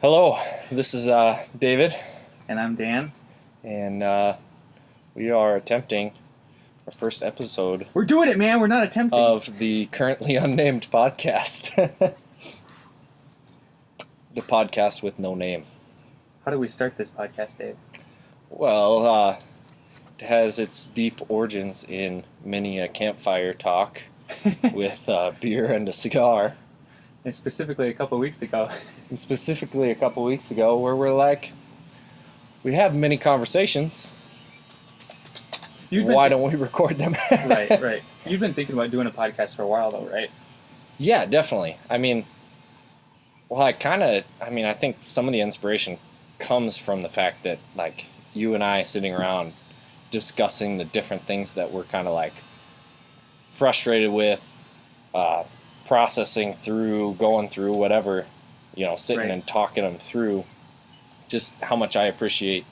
Hello, this is David, And I'm Dan. and we are attempting our first episode We're doing it, man. We're not attempting. of the currently unnamed podcast. The podcast with no name. How do we start this podcast, Dave? Well, it has its deep origins in many a campfire talk with beer and a cigar. And specifically a couple weeks ago. And specifically a couple weeks ago where we're like, we have many conversations. Why don't we record them? Right. You've been thinking about doing a podcast for a while, though, right? Yeah, definitely. I think some of the inspiration comes from the fact that, like, you and I sitting around discussing the different things that we're kind of, like, frustrated with, processing through, going through, whatever, sitting Right. and talking them through. Just how much I appreciate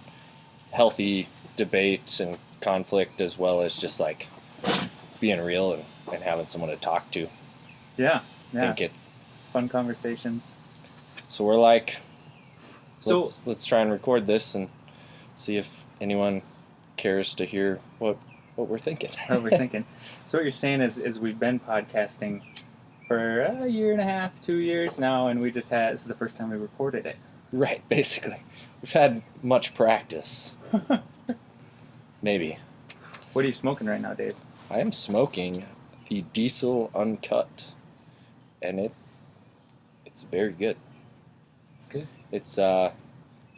healthy debate and conflict, as well as just, like, being real and having someone to talk to. Yeah. Fun conversations. So we're like, So let's try and record this and see if anyone cares to hear what we're thinking. what we're thinking. So what you're saying is we've been podcasting for a year and a half, 2 years now, and this is the first time we recorded it. Right, basically. We've had much practice. Maybe. What are you smoking right now, Dave? I am smoking the Diesel Uncut, and it's very good. It's good. It's a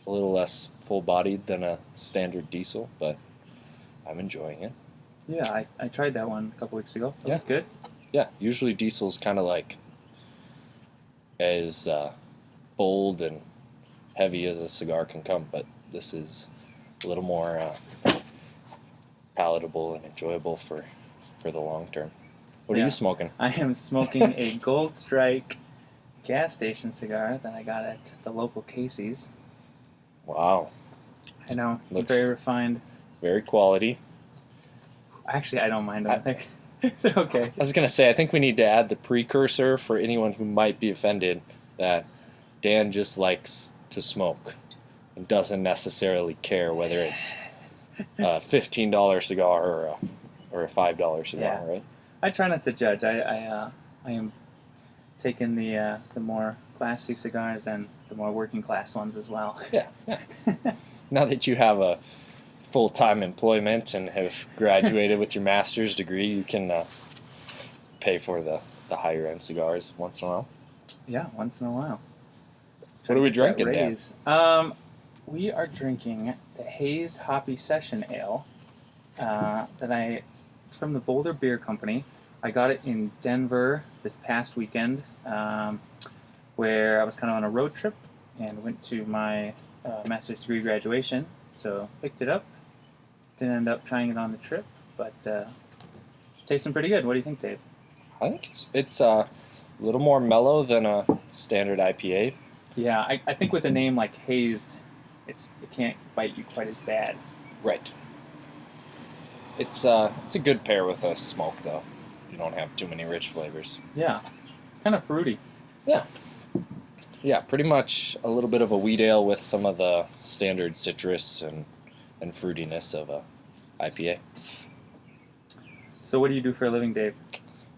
little less full-bodied than a standard diesel, but I'm enjoying it. Yeah, I tried that one a couple weeks ago. It was Yeah. good. Yeah, usually diesel's kind of like as bold and heavy as a cigar can come, but this is a little more palatable and enjoyable for the long term. What are Yeah. you smoking? I am smoking a Gold Strike gas station cigar that I got at the local Casey's. Wow, I know, Looks- very refined. very quality. Actually, I don't mind them. They're okay. I was gonna say, I think we need to add the precursor for anyone who might be offended that Dan just likes to smoke and doesn't necessarily care whether it's a $15 cigar or a $5 cigar, Yeah. right? I try not to judge. I am taking the more classy cigars and the more working class ones as well. Yeah. Now that you have a full-time employment and have graduated with your master's degree, you can pay for the higher-end cigars once in a while. Yeah, once in a while. What are we Try to get drinking, that Dan? raise. We are drinking the Hazed Hoppy Session Ale. It's from the Boulder Beer Company. I got it in Denver this past weekend, where I was kind of on a road trip and went to my master's degree graduation. So picked it up. Didn't end up trying it on the trip, but tasting pretty good. What do you think, Dave? I think it's a little more mellow than a standard IPA. Yeah, I think with a name like Hazed, it can't bite you quite as bad. Right. It's a good pair with a smoke, though. You don't have too many rich flavors. Yeah, kind of fruity. Yeah, pretty much a little bit of a wheat ale with some of the standard citrus and fruitiness of a IPA. So what do you do for a living, Dave?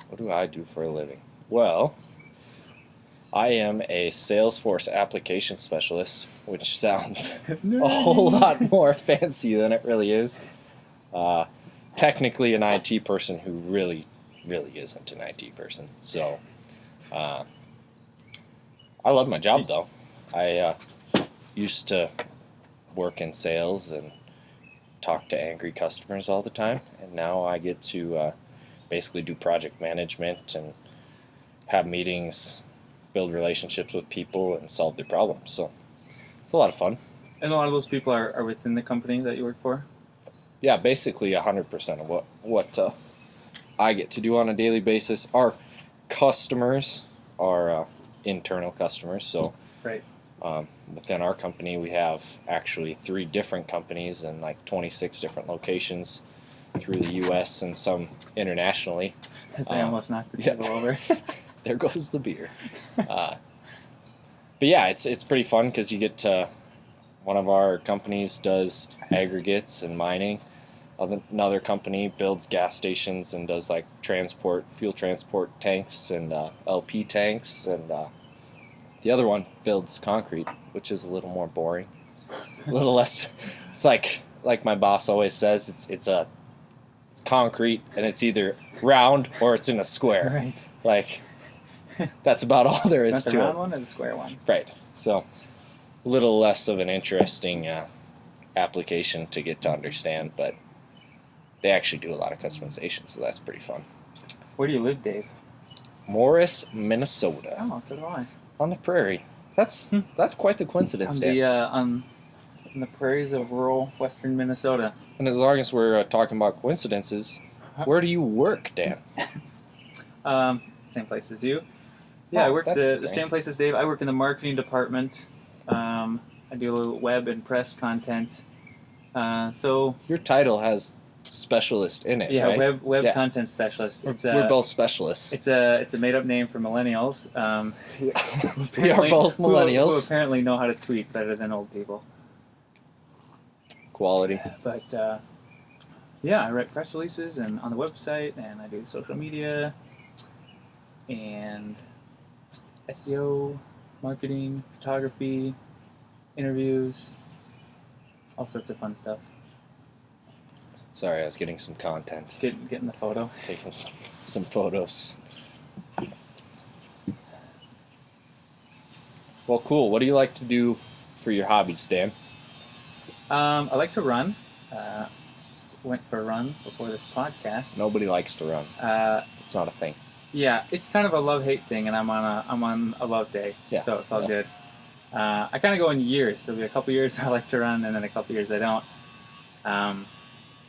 What do I do for a living? Well, I am a Salesforce application specialist, which sounds a whole lot more fancy than it really is. Technically an IT person who really, really isn't an IT person. So, I love my job, though. I used to work in sales and talk to angry customers all the time, and now I get to basically do project management and have meetings, build relationships with people, and solve their problems. So it's a lot of fun. And a lot of those people are within the company that you work for? Yeah, basically 100% of what I get to do on a daily basis. Our customers are internal customers, so Right. Within our company, we have actually 3 different companies and like 26 different locations through the U.S. and some internationally. As I almost knocked the yeah. table over. there goes the beer. But yeah, it's pretty fun because you get to, one of our companies does aggregates and mining. Another company builds gas stations and does like fuel transport tanks and LP tanks, and the other one builds concrete, which is a little more boring, a little less. It's like my boss always says, it's concrete and it's either round or it's in a square. Right. Like that's about all there is Not the to round it. one or the square one. Right. So a little less of an interesting application to get to understand, but they actually do a lot of customization, so that's pretty fun. Where do you live, Dave? Morris, Minnesota. Oh, so do I. On the prairie. That's quite the coincidence, On Dan. on the prairies of rural western Minnesota. And as long as we're talking about coincidences, where do you work, Dan? Same place as you. Yeah, Oh, I work that's the strange. same place as Dave. I work in the marketing department. I do a little web and press content. So Your title has specialist in it, yeah, right? web Yeah. content specialist. We're both specialists. It's a made up name for millennials. We are both Who millennials. apparently know how to tweet better than old people. Quality. But yeah, I write press releases and on the website, and I do social media and SEO, marketing, photography, interviews, all sorts of fun stuff. Sorry, I was getting some content. Getting the photo. Taking some photos. Well, cool. What do you like to do for your hobbies, Dan? I like to run. Just went for a run before this podcast. Nobody likes to run. It's not a thing. Yeah, it's kind of a love-hate thing, and I'm on a love day, Yeah. so it's all good. I kind of go in years. There'll be a couple years I like to run, and then a couple years I don't.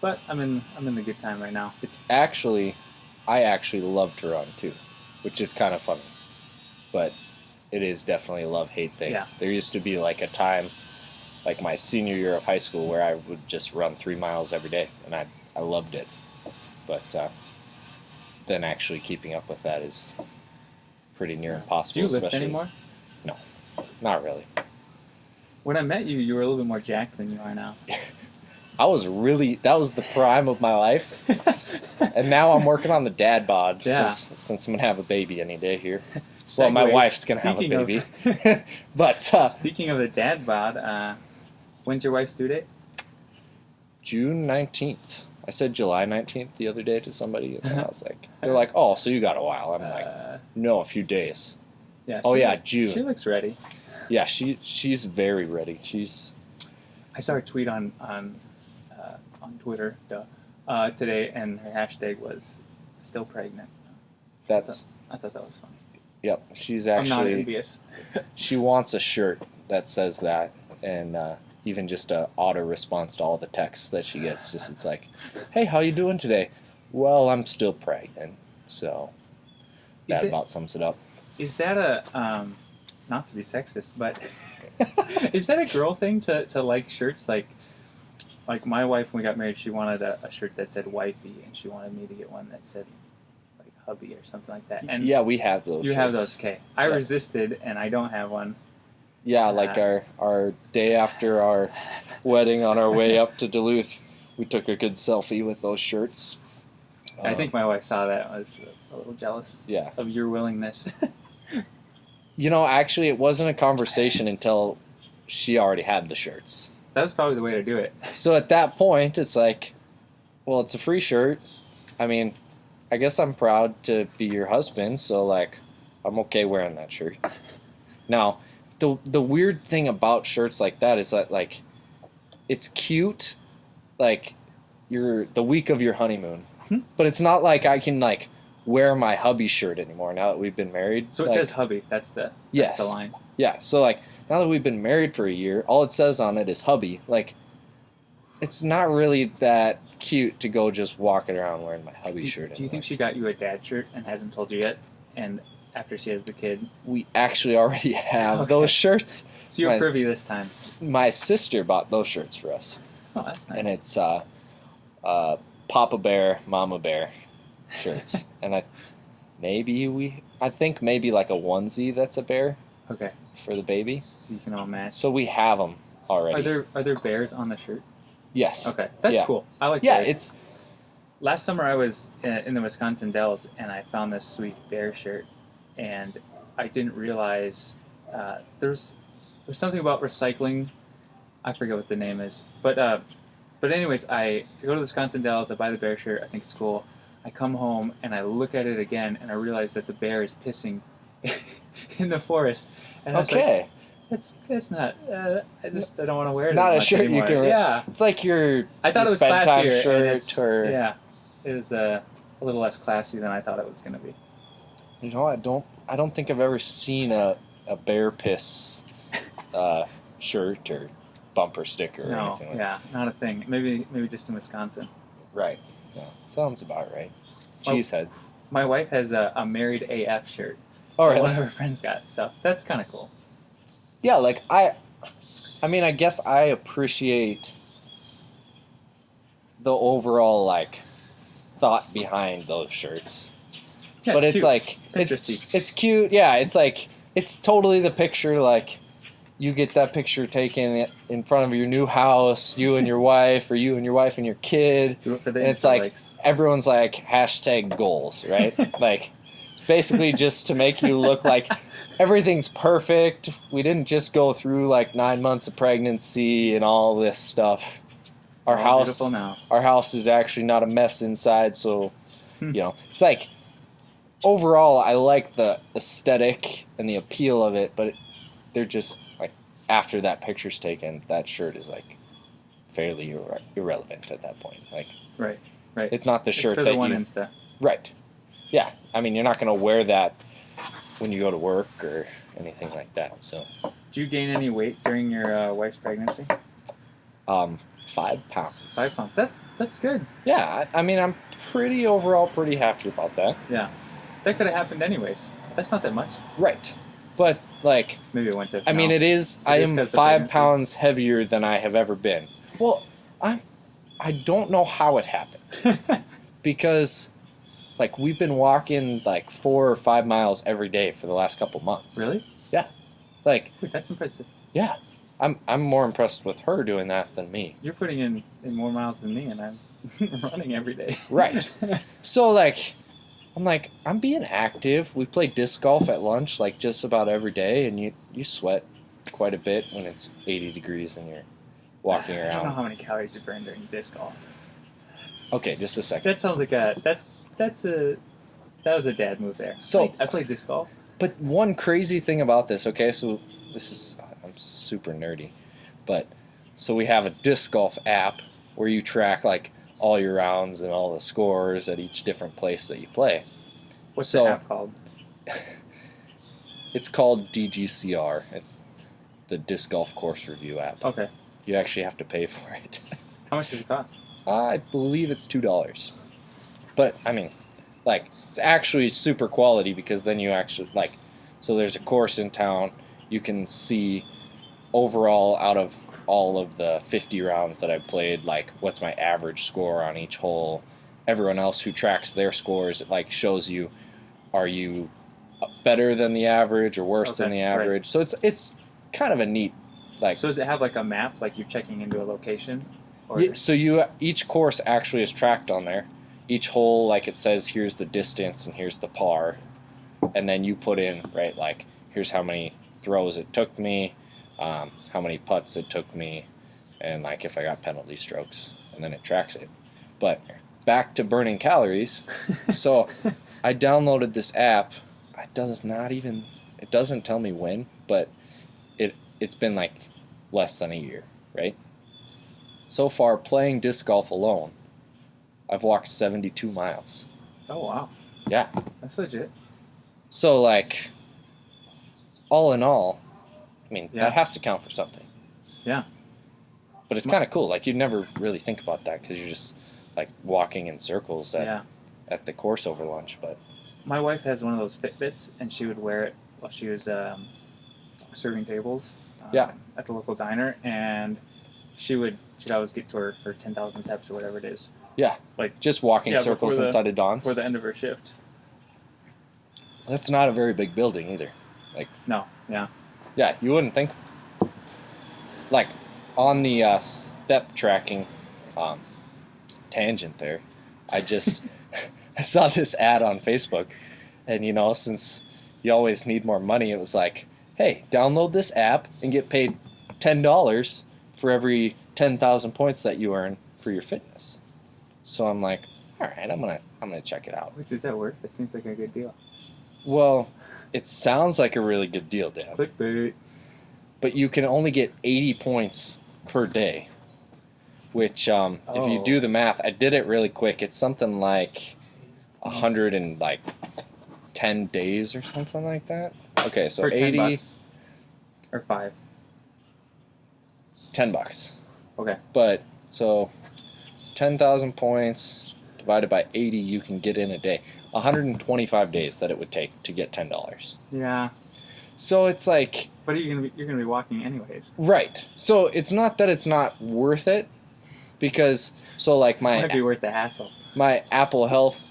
But I'm in the good time right now. I actually love to run too, which is kind of funny. But it is definitely a love-hate thing. Yeah. There used to be like a time, like my senior year of high school, where I would just run 3 miles every day, and I loved it. But then actually keeping up with that is pretty near impossible. Do you lift especially, anymore? No, not really. When I met you, you were a little bit more jacked than you are now. That was the prime of my life. And now I'm working on the dad bod Yeah. since I'm going to have a baby any day here. Well, my Segues. wife's going to have a Speaking of- baby. But Speaking of the dad bod, when's your wife's due date? June 19th. I said July 19th the other day to somebody, and I was like, they're like, oh, so you got a while. I'm like, no, a few days. Yeah. Oh, yeah, She June. looks ready. Yeah, she's very ready. I saw her tweet on Twitter today, and her hashtag was "still pregnant." That's, I thought that was funny. yep, she's I'm not actually, envious. she wants a shirt that says that, and even just a auto response to all the texts that she gets. Just it's like, hey, how you doing today? Well, I'm still pregnant, so that about sums it up. Is that a not to be sexist, but is that a girl thing to like shirts like my wife, when we got married, she wanted a shirt that said wifey, and she wanted me to get one that said like hubby or something like that. And Yeah, we have those. you have shirts. those, okay. I Yeah. resisted, and I don't have one. Yeah, like our day after our wedding on our way up to Duluth, we took a good selfie with those shirts. I think my wife saw that and was a little jealous Yeah. of your willingness. You know, actually, it wasn't a conversation until she already had the shirts. That was probably the way to do it. So at that point, it's like, well, it's a free shirt. I mean, I guess I'm proud to be your husband, so like, I'm okay wearing that shirt. Now, the weird thing about shirts like that is that like, it's cute, like you're the week of your honeymoon, but it's not like I can like wear my hubby shirt anymore now that we've been married. So it Like, says hubby. That's the line. yeah. So like now that we've been married for a year, all it says on it is hubby. Like, it's not really that cute to go just walking around wearing my hubby shirt. Do you think she got you a dad shirt and hasn't told you yet? And after she has the kid, we actually already have Okay. those shirts? so you're My- privy this time. My sister bought those shirts for us, Oh, that's nice. and it's Papa Bear, Mama Bear shirts, and I think maybe like a onesie that's a bear Okay, for the baby. so you can all match. So we have them already. Are there bears on the shirt? Yes. Okay, that's Yeah. cool. I like Yeah, bears. it's Last summer I was in the Wisconsin Dells and I found this sweet bear shirt, and I didn't realize there's something about recycling. I forget what the name is, but anyways, I go to the Wisconsin Dells. I buy the bear shirt. I think it's cool. I come home and I look at it again, and I realize that the bear is pissing in the forest. And I was like, It's not. I don't want to wear it. not as a much shirt anymore. you can wear. Yeah. It's like your I thought it was bedtime classier. shirt or yeah, it was a little less classy than I thought it was going to be. You know, I don't think I've ever seen a bear piss shirt or bumper sticker or anything like that. Not a thing. Maybe just in Wisconsin. Right. Yeah. Sounds about right. Cheeseheads. My wife has a Married AF shirt. Oh, really? One of her friends got, so that's kind of cool. Yeah, like I mean, I guess I appreciate the overall like thought behind those shirts. Yeah, but it's cute. like it's cute. Yeah, it's like it's totally the picture. Like you get that picture taken in front of your new house, you and your wife, or you and your wife and your kid. Do it for the and it's Insta like likes. everyone's like hashtag goals, right? Like it's basically just to make you look like everything's perfect. We didn't just go through like 9 months of pregnancy and all this stuff. It's all beautiful now. Our house is actually not a mess inside, so you know, it's like overall I like the aesthetic and the appeal of it, but they're just like after that picture's taken, that shirt is like fairly irrelevant at that point. Like right. It's not the shirt for that the one you Insta. Right. Yeah. I mean, you're not going to wear that when you go to work or anything like that. So, Did you gain any weight during your wife's pregnancy? 5 pounds. 5 pounds. That's good. Yeah. I mean, I'm pretty happy about that. Yeah. That could have happened anyways. That's not that much. Right. But like, Maybe it went to. I mean, it is. I am 'cause the 5 pregnancy. pounds heavier than I have ever been. Well, I don't know how it happened because, like, we've been walking like 4 or 5 miles every day for the last couple months. Really? Yeah. Like. Wait, that's impressive. Yeah. I'm more impressed with her doing that than me. You're putting in more miles than me, and I'm running every day. Right. So, like, I'm being active. We play disc golf at lunch, like, just about every day, and you sweat quite a bit when it's 80 degrees and you're walking around. I don't know how many calories you burn during disc golf. Okay, just a second. That sounds like that was a dad move there. So I played disc golf. But one crazy thing about this, okay, so I'm super nerdy, but so we have a disc golf app where you track like all your rounds and all the scores at each different place that you play. What's the app called? It's called DGCR. It's the Disc Golf Course Review app. Okay. You actually have to pay for it. How much does it cost? I believe it's $2. But, I mean, like, it's actually super quality because then you actually, like, so there's a course in town. You can see overall out of all of the 50 rounds that I've played, like, what's my average score on each hole. Everyone else who tracks their scores, it, like, shows you, are you better than the average or worse than the average. Right. So it's kind of a neat, like. So does it have like a map, like you're checking into a location? Or? Yeah, so each course actually is tracked on there. Each hole, like it says, here's the distance and here's the par, and then you put in right, like here's how many throws it took me, how many putts it took me, and like if I got penalty strokes, and then it tracks it. But back to burning calories. So I downloaded this app. It doesn't tell me when, but it's been like less than a year, right? So far, playing disc golf alone, I've walked 72 miles. Oh, wow. Yeah. That's legit. So, like, all in all, I mean, that has to count for something. Yeah. But it's kind of cool. Like, you'd never really think about that because you're just, like, walking in circles at the course over lunch. But my wife has one of those Fitbits, and she would wear it while she was serving tables at the local diner, and she'd always get to her 10,000 steps or whatever it is. Yeah, like just walking circles inside of Dawn's. Before the end of her shift. That's not a very big building either. No, yeah. Yeah, you wouldn't think. Like, on the step tracking tangent there, I just I saw this ad on Facebook, and since you always need more money, it was like, hey, download this app and get paid $10 for every 10,000 points that you earn for your fitness. So I'm like, all right, I'm gonna check it out. Wait, does that work? That seems like a good deal. Well, it sounds like a really good deal, Dan. Clickbait. But you can only get 80 points per day, which if you do the math, I did it really quick. It's something like 110 days or something like that. Okay, so For 80 $10 or $5. $10. Okay. But so 10,000 points divided by 80, you can get in a day. 125 days that it would take to get $10. Yeah. So it's like, but you're gonna be walking anyways. right. So it's not that it's not worth it, because It might be worth the hassle. my Apple Health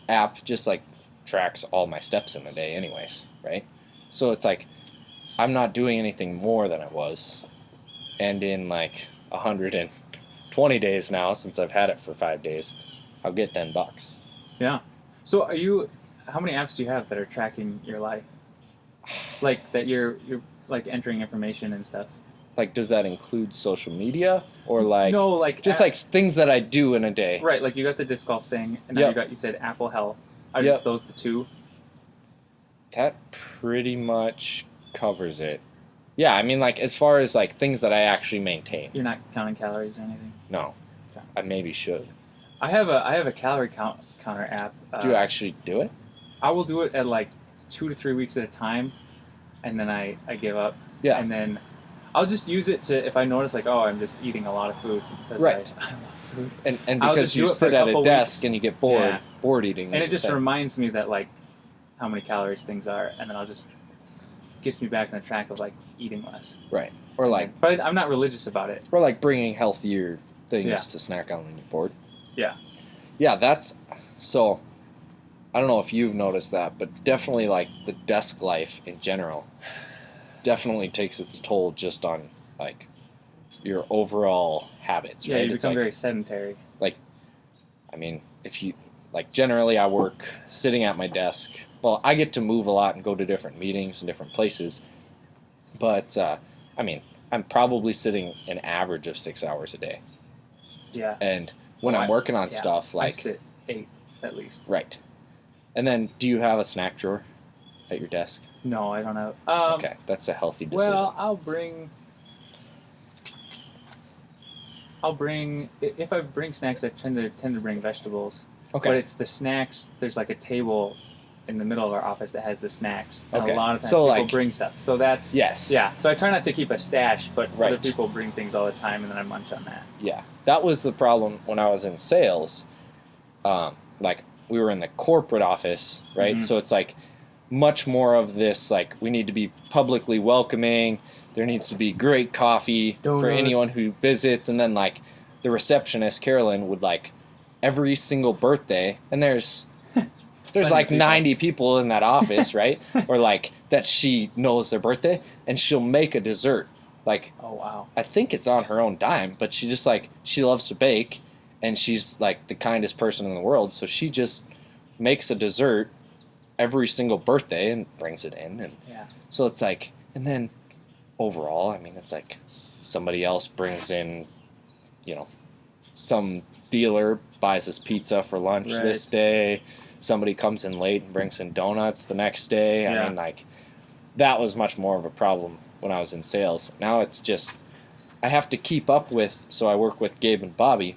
app just like tracks all my steps in a day anyways, right? So it's like I'm not doing anything more than I was, and in like 120 days now, since I've had it for 5 days, I'll get $10. Yeah. So how many apps do you have that are tracking your life? Like that you're like entering information and stuff. Like, does that include social media, or like No, like just like things that I do in a day? right, like you got the disc golf thing, and then Yep. you said Apple Health. Are Yep. just those the two? That pretty much covers it. Yeah, I mean, like, as far as like things that I actually maintain. You're not counting calories or anything? No, Okay. I maybe should. I have a calorie counter app. Do you actually do it? I will do it at like 2 to 3 weeks at a time, and then I give up. Yeah. And then I'll just use it to, if I notice like, oh, I'm just eating a lot of food. Because Right. I love food. And I'll because just you do it for sit a at a couple desk weeks. and you get bored, Yeah. bored eating. And it is just the thing. reminds me that like how many calories things are, and then gets me back on the track of like eating less. Right. Or like But I'm not religious about it. bringing healthier things Yeah. to snack on when you're bored. Yeah. Yeah, that's so. I don't know if you've noticed that, but definitely like the desk life in general definitely takes its toll just on like your overall habits. Yeah, right? you It's become like, very sedentary. I mean, if you like, generally I work sitting at my desk. Well, I get to move a lot and go to different meetings and different places, but I mean, I'm probably sitting an average of 6 hours a day. Yeah. And when I'm working on stuff, I like, sit 8 at least. right. And then, do you have a snack drawer at your desk? No, I don't know. Okay, that's a healthy decision. Well, if I bring snacks, I tend to bring vegetables. Okay. But it's the snacks. There's like a table in the middle of our office that has the snacks. And Okay. a lot of times So, people like- bring stuff. So that's Yes. yeah. So I try not to keep a stash, but other Right. people bring things all the time, and then I munch on that. Yeah. That was the problem when I was in sales. Like, we were in the corporate office, right? Mhm. So it's like much more of this, like, we need to be publicly welcoming. There needs to be great coffee for Donuts. anyone who visits. And then, like, the receptionist, Carolyn, would, like, every single birthday, and there's like people. 90 people in that office, right? Or, like, that she knows their birthday, and she'll make a dessert. Like, Oh wow. I think it's on her own dime, but she just like, she loves to bake, and she's like the kindest person in the world, so she just makes a dessert every single birthday and brings it in. And Yeah. so it's like, and then overall, I mean, it's like somebody else brings in, some dealer buys us pizza for lunch Right. this day, somebody comes in late and brings in donuts the next day. Yeah. I mean, like, that was much more of a problem when I was in sales. Now it's just, I have to keep up with, so I work with Gabe and Bobby,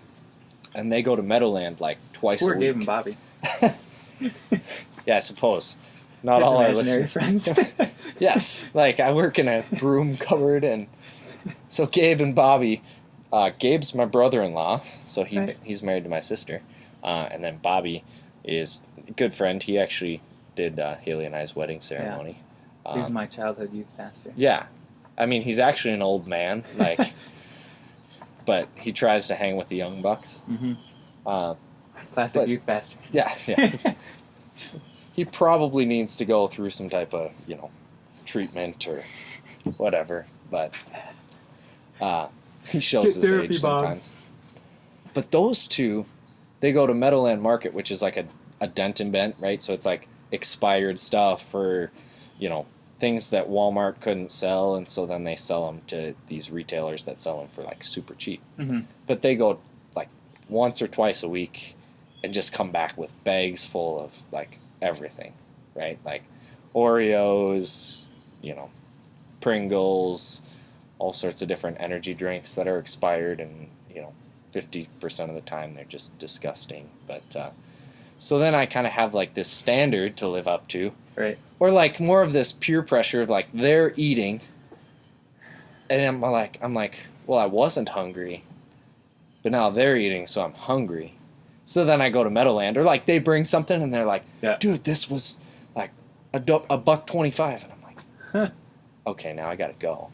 and they go to Meadowland like twice Who a are week. Gabe and Bobby? Yeah, I suppose. Not His all our imaginary listeners. friends. Yes, like I work in a broom cupboard, and so Gabe and Bobby, Gabe's my brother-in-law, so Right. he's married to my sister, and then Bobby is a good friend. He actually did Haley and I's wedding ceremony. He was my childhood youth pastor. Yeah, I mean, he's actually an old man, like, but he tries to hang with the young bucks. Mm-hmm. Uh, Classic But- youth pastor. yeah, yeah. he probably needs to go through some type of, treatment or whatever. But he shows his age sometimes. But those two, they go to Meadowland Market, which is like a dent and bent, right? So it's like expired stuff or, things that Walmart couldn't sell, and so then they sell them to these retailers that sell them for like super cheap. Mm-hmm. But they go like once or twice a week and just come back with bags full of like everything, right? Like Oreos, Pringles, all sorts of different energy drinks that are expired, and 50% of the time they're just disgusting. But so then I kind of have like this standard to live up to, right? Or like more of this peer pressure of like they're eating, and I'm like, well, I wasn't hungry, but now they're eating, so I'm hungry. So then I go to Meadowland, or like they bring something and they're like, dude, this was like $1.25, and I'm like, huh. Okay, now I gotta go.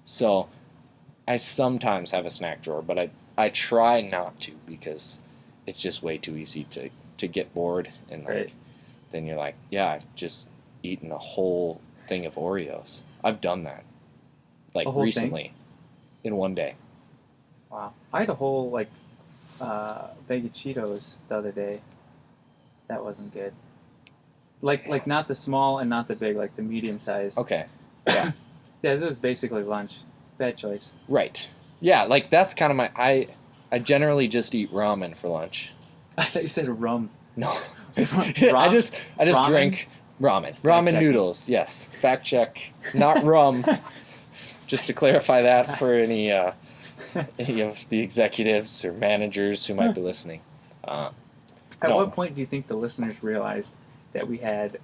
So I sometimes have a snack drawer, but I try not to, because it's just way too easy to get bored, and like Right. then you're like, yeah, I've just eaten a whole thing of Oreos. I've done that like recently in one day. Wow. I had a whole bag of Cheetos the other day. That wasn't good. Like not the small and not the big, like the medium size. Okay. Yeah. Yeah, it was basically lunch. Bad choice. Right. Yeah, like that's kind of I generally just eat ramen for lunch. I thought you said rum. No. Rum? I just Ramen? drink ramen. Fact Ramen checking. noodles, yes. Fact check. Not rum. Just to clarify that for any of the executives or managers who might be listening. At No. what point do you think the listeners realized that we had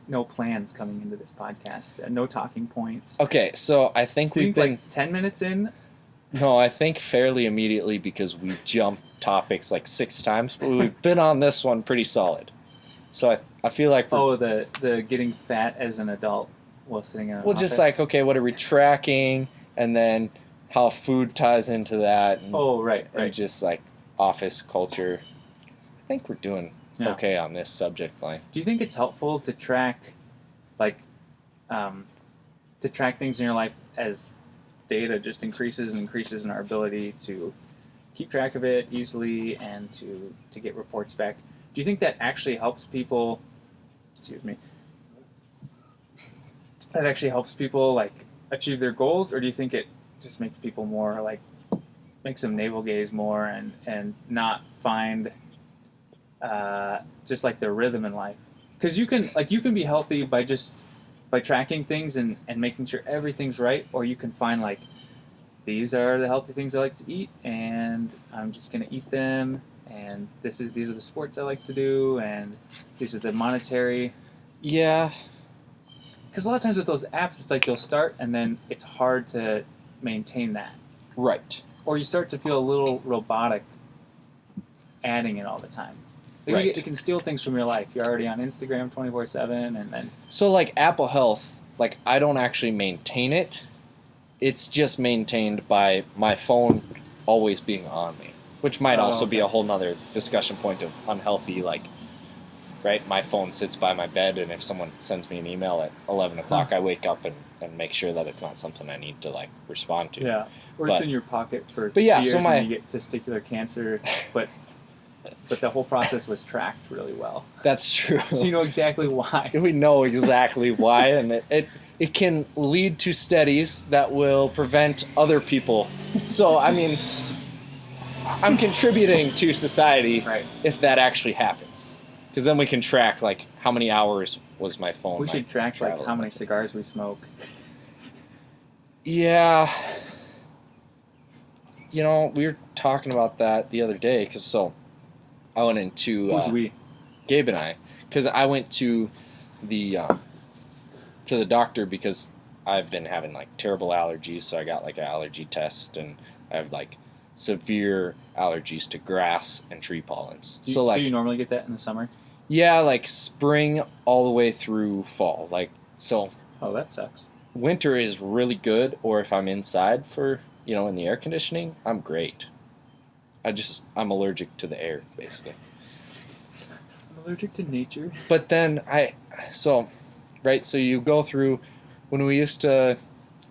no plans coming into this podcast? No talking points? Okay, so I think Do you we've think been... like 10 minutes in? No, I think fairly immediately, because we jumped topics like 6 times, but we've been on this one pretty solid. So I feel like we're... Oh, the getting fat as an adult while sitting in an office? just like, okay, what are we tracking? And then how food ties into that. And, Oh, right. and just like office culture. I think we're doing Yeah. okay on this subject line. Do you think it's helpful to track, things in your life as data just increases and increases in our ability to keep track of it easily and to get reports back? Do you think that actually helps people? Excuse me. That actually helps people like achieve their goals, or do you think it just makes people more like makes them navel gaze more and not find just like their rhythm in life? Because you can be healthy by tracking things and making sure everything's right, or you can find like, these are the healthy things I like to eat, and I'm just gonna eat them, and these are the sports I like to do, and these are the monetary. Yeah. Because a lot of times with those apps, it's like you'll start and then it's hard to maintain that, Right. or you start to feel a little robotic adding it all the time. Like Right. it can steal things from your life. You're already on Instagram 24/7, and then So like Apple Health, like I don't actually maintain it. It's just maintained by my phone always being on me, which might also be a whole nother discussion point of unhealthy, like, right? My phone sits by my bed, and if someone sends me an email at 11 o'clock, I wake up and make sure that it's not something I need to like respond to. yeah, or it's But- in your pocket for but yeah, years, so and you get testicular cancer, but the whole process was tracked really well, That's true. so you know exactly why. We know exactly why, and it can lead to studies that will prevent other people. So, I mean, I'm contributing to society Right. if that actually happens. Because then we can track, like, how many hours was my phone. We should track like travel how many with. cigars we smoke. Yeah. We were talking about that the other day, because I went into... Who's we? Gabe and I, because I went to the doctor because I've been having like terrible allergies, so I got like an allergy test, and I have like severe allergies to grass and tree pollens. So you normally get that in the summer? Yeah, like spring all the way through fall. Like, so Oh, that sucks. winter is really good, or if I'm inside for in the air conditioning, I'm great. I'm allergic to the air, basically. allergic to nature. But then so you go through when we used to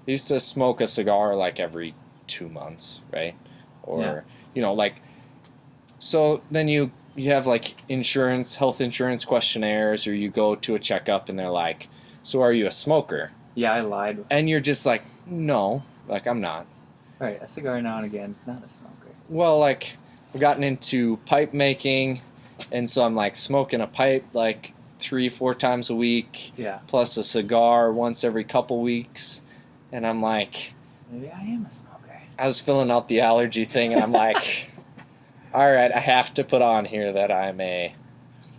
smoke a cigar like every 2 months, right? Or like, so then you have like health insurance questionnaires, or you go to a checkup and they're like, so are you a smoker? Yeah, I lied. And you're just like, no, like I'm not. Right, a cigar now and again is not a smoker. Well, like I've gotten into pipe making, and so I'm like smoking a pipe like 3-4 times a week, plus a cigar once every couple weeks, and I'm like, maybe I am a smoker. I was filling out the allergy thing, and I'm like, all right, I have to put on here that I'm a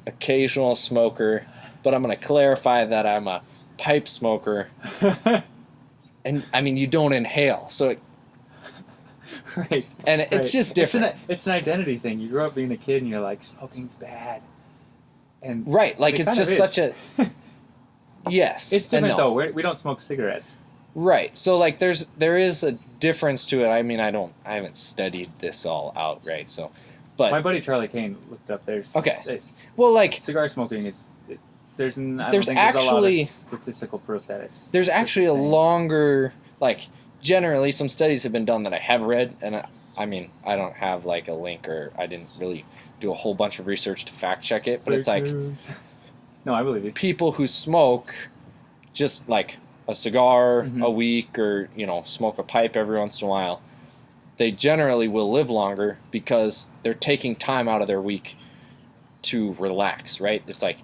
occasional smoker, but I'm going to clarify that I'm a pipe smoker. And I mean, you don't inhale, so right. And it's just different. It's an identity thing. You grow up being a kid and you're like, smoking's bad. And right, like it's just such a yes. It's different though. We don't smoke cigarettes. Right. So like there is a difference to it. I mean, I haven't studied this all out, right? So but my buddy Charlie Kane looked it up. There's well, like cigar smoking is there's actually there's a lot of statistical proof that it's there's actually a longer, like, generally some studies have been done that I have read, and I mean, I don't have like a link, or I didn't really do a whole bunch of research to fact check it, but it's like no, I believe it. People who smoke just like a cigar a week, or smoke a pipe every once in a while, they generally will live longer because they're taking time out of their week to relax, right? It's like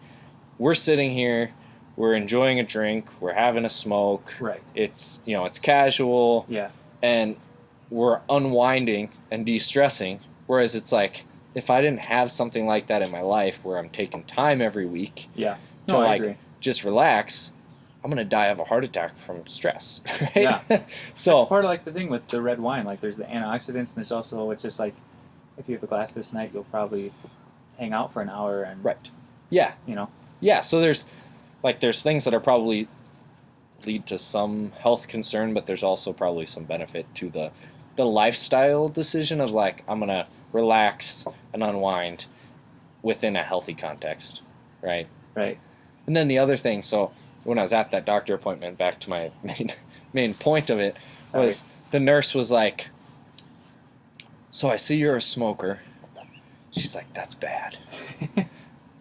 we're sitting here, we're enjoying a drink, we're having a smoke. Right. It's it's casual. Yeah. And we're unwinding and de-stressing. Whereas it's like if I didn't have something like that in my life where I'm taking time every week I agree. Just relax, I'm gonna die of a heart attack from stress. Right? Yeah. So that's part of like the thing with the red wine. Like there's the antioxidants, and there's also it's just like if you have a glass this night, you'll probably hang out for an hour and right. Yeah. Yeah. So there's things that are probably lead to some health concern, but there's also probably some benefit to the lifestyle decision of like I'm gonna relax and unwind within a healthy context, right? Right. And then the other thing, so when I was at that doctor appointment, back to my main point of it, was the nurse was like, so I see you're a smoker. She's like, that's bad.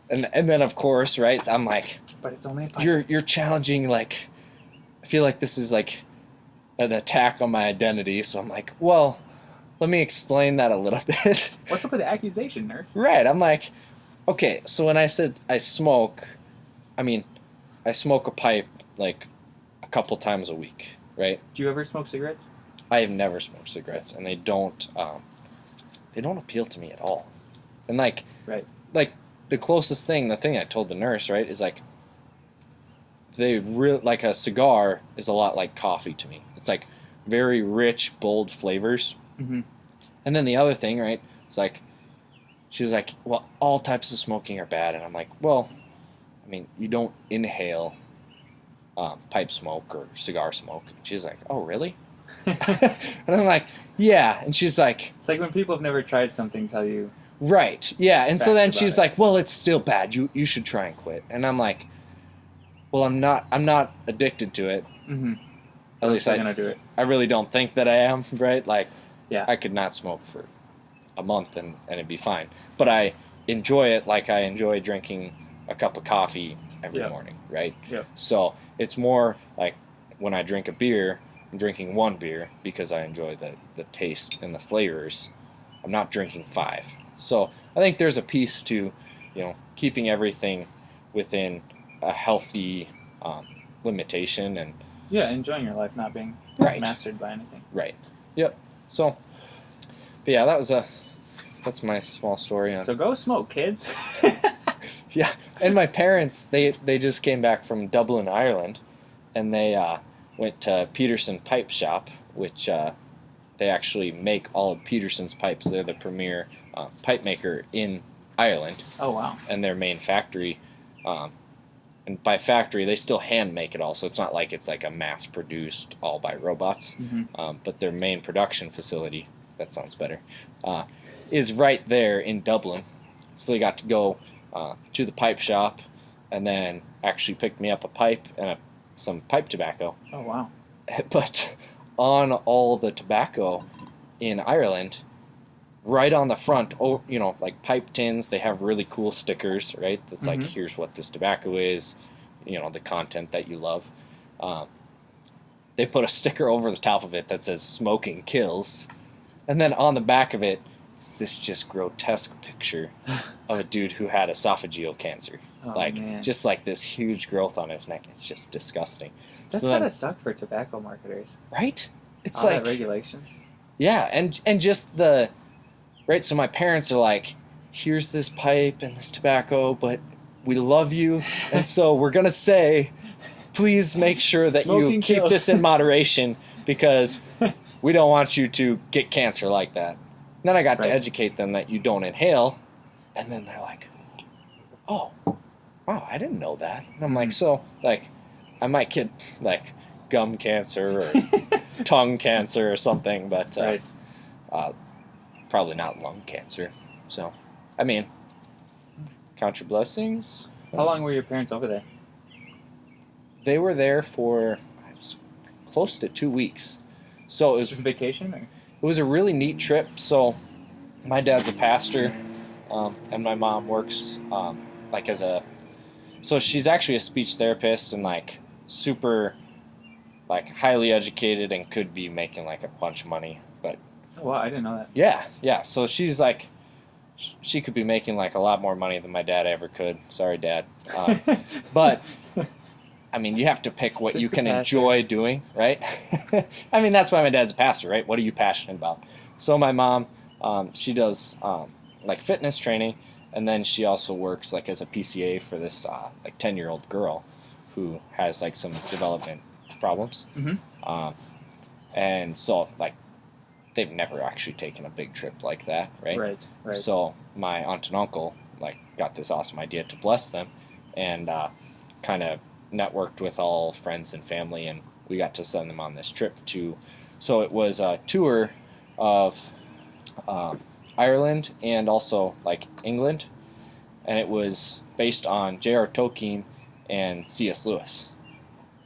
and then of course, right, I'm like, but it's only a pipe. You're challenging, like, I feel like this is like an attack on my identity, so I'm like, well, let me explain that a little bit. What's up with the accusation, nurse? Right, I'm like, okay, so when I said I smoke, I mean, I smoke a pipe like a couple times a week, right? Do you ever smoke cigarettes? I have never smoked cigarettes, and they don't appeal to me at all. And like the closest thing, the thing I told the nurse, right, is like like a cigar is a lot like coffee to me. It's like very rich, bold flavors. Mm-hmm. And then the other thing, right, is like she was like, well, all types of smoking are bad, and I'm like, well, I mean, you don't inhale pipe smoke or cigar smoke. She's like, oh, really? And I'm like, yeah. And she's like, it's like when people have never tried something tell you. Right. Yeah. And so then she's like, well, it's still bad. You should try and quit. And I'm like, well, I'm not addicted to it. Mm-hmm. At least I'm gonna do it. I really don't think that I am, right? Like, yeah, I could not smoke for a month and it'd be fine. But I enjoy it like I enjoy drinking a cup of coffee every morning, right? Yep. So it's more like when I drink a beer, I'm drinking one beer because I enjoy the taste and the flavors. I'm not drinking 5. So I think there's a piece to, keeping everything within a healthy limitation and enjoying your life, not being mastered by anything. Right. Yep. So, but yeah, that's my small story on. So go smoke, kids. Yeah, and my parents they just came back from Dublin, Ireland, and they went to Peterson Pipe Shop, which they actually make all of Peterson's pipes. They're the premier pipe maker in Ireland. Oh, wow. And their main factory, and by factory, they still hand make it all, so it's not like it's like a mass-produced all by robots. Mm-hmm. But their main production facility, that sounds better, is right there in Dublin. So they got to go to the pipe shop, and then actually picked me up a pipe and some pipe tobacco. Oh, wow. But on all the tobacco in Ireland, right on the front, like pipe tins, they have really cool stickers, right? That's like, here's what this tobacco is, the content that you love. They put a sticker over the top of it that says "Smoking Kills," and then on the back of it is this just grotesque picture of a dude who had esophageal cancer. Man. Just like this huge growth on his neck. It's just disgusting. That's gotta suck for tobacco marketers. Right? It's all like that regulation. Yeah, and just right, so my parents are like, here's this pipe and this tobacco, but we love you, and so we're going to say, please make sure that Smoking you keep kills. this in moderation, because we don't want you to get cancer like that. And then I got to educate them that you don't inhale, and then they're like, oh, wow, I didn't know that. And I'm like, so, I might get, gum cancer or tongue cancer or something, but probably not lung cancer. So, I mean, count your blessings. How long were your parents over there? They were there for close to 2 weeks. So it was just a vacation? Or? It was a really neat trip. So my dad's a pastor, and my mom works so she's actually a speech therapist and super highly educated and could be making a bunch of money, but oh, wow, I didn't know that. Yeah. So she's she could be making a lot more money than my dad ever could. Sorry, Dad. But I mean, you have to pick what you can enjoy doing, right? I mean, that's why my dad's a pastor, right? What are you passionate about? So my mom, she does fitness training, and then she also works as a PCA for this 10-year-old girl who has some development problems. And so they've never actually taken a big trip like that, right? Right. So my aunt and uncle got this awesome idea to bless them, and kind of networked with all friends and family, and we got to send them on this trip so it was a tour of Ireland and also England, and it was based on J.R. Tolkien and C.S. Lewis.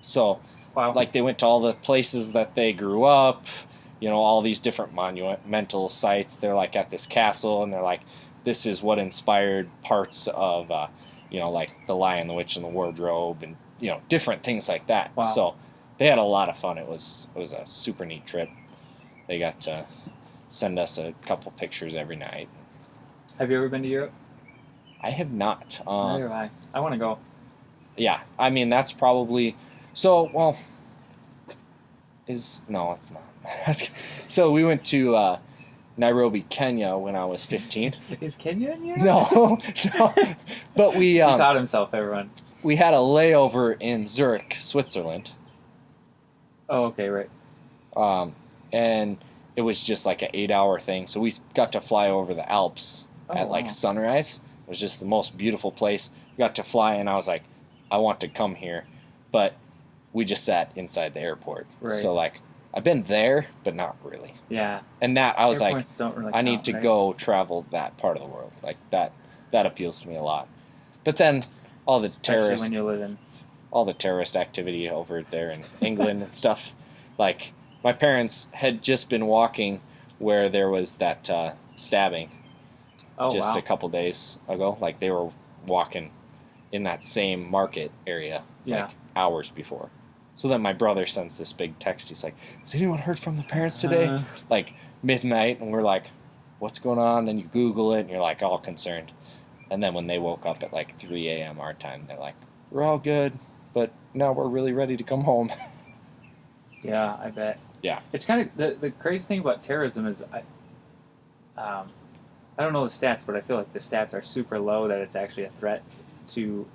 So wow. They went to all the places that they grew up, all these different monumental sites. They're at this castle, and they're this is what inspired parts of The Lion, the Witch, and the Wardrobe, and different things like that. Wow. So they had a lot of fun. It was a super neat trip. They got to send us a couple pictures every night. Have you ever been to Europe? I have not. Neither have I. I want to go. Yeah, I mean that's probably no, it's not. So we went to Nairobi, Kenya when I was 15. Is Kenya in Europe? No. But we he caught himself, everyone. We had a layover in Zurich, Switzerland. Oh, okay, right. And it was just an 8-hour thing. So we got to fly over the Alps at sunrise. It was just the most beautiful place. We got to fly, and I was like, I want to come here. But we just sat inside the airport. Right. So I've been there, but not really. Yeah. And that I was Airports don't really I need to go travel that part of the world. That appeals to me a lot. But then all the Especially when you live in all the terrorist activity over there in England and stuff. My parents had just been walking where there was that stabbing a couple days ago. They were walking in that same market area hours before. So then my brother sends this big text. He's like, has anyone heard from the parents today? Midnight, and we're like, what's going on? Then you Google it, and you're all concerned. And then when they woke up at 3 a.m. our time, they're like, we're all good, but now we're really ready to come home. Yeah, I bet. Yeah. It's kind of, the crazy thing about terrorism is, I don't know the stats, but I feel like the stats are super low that it's actually a threat to...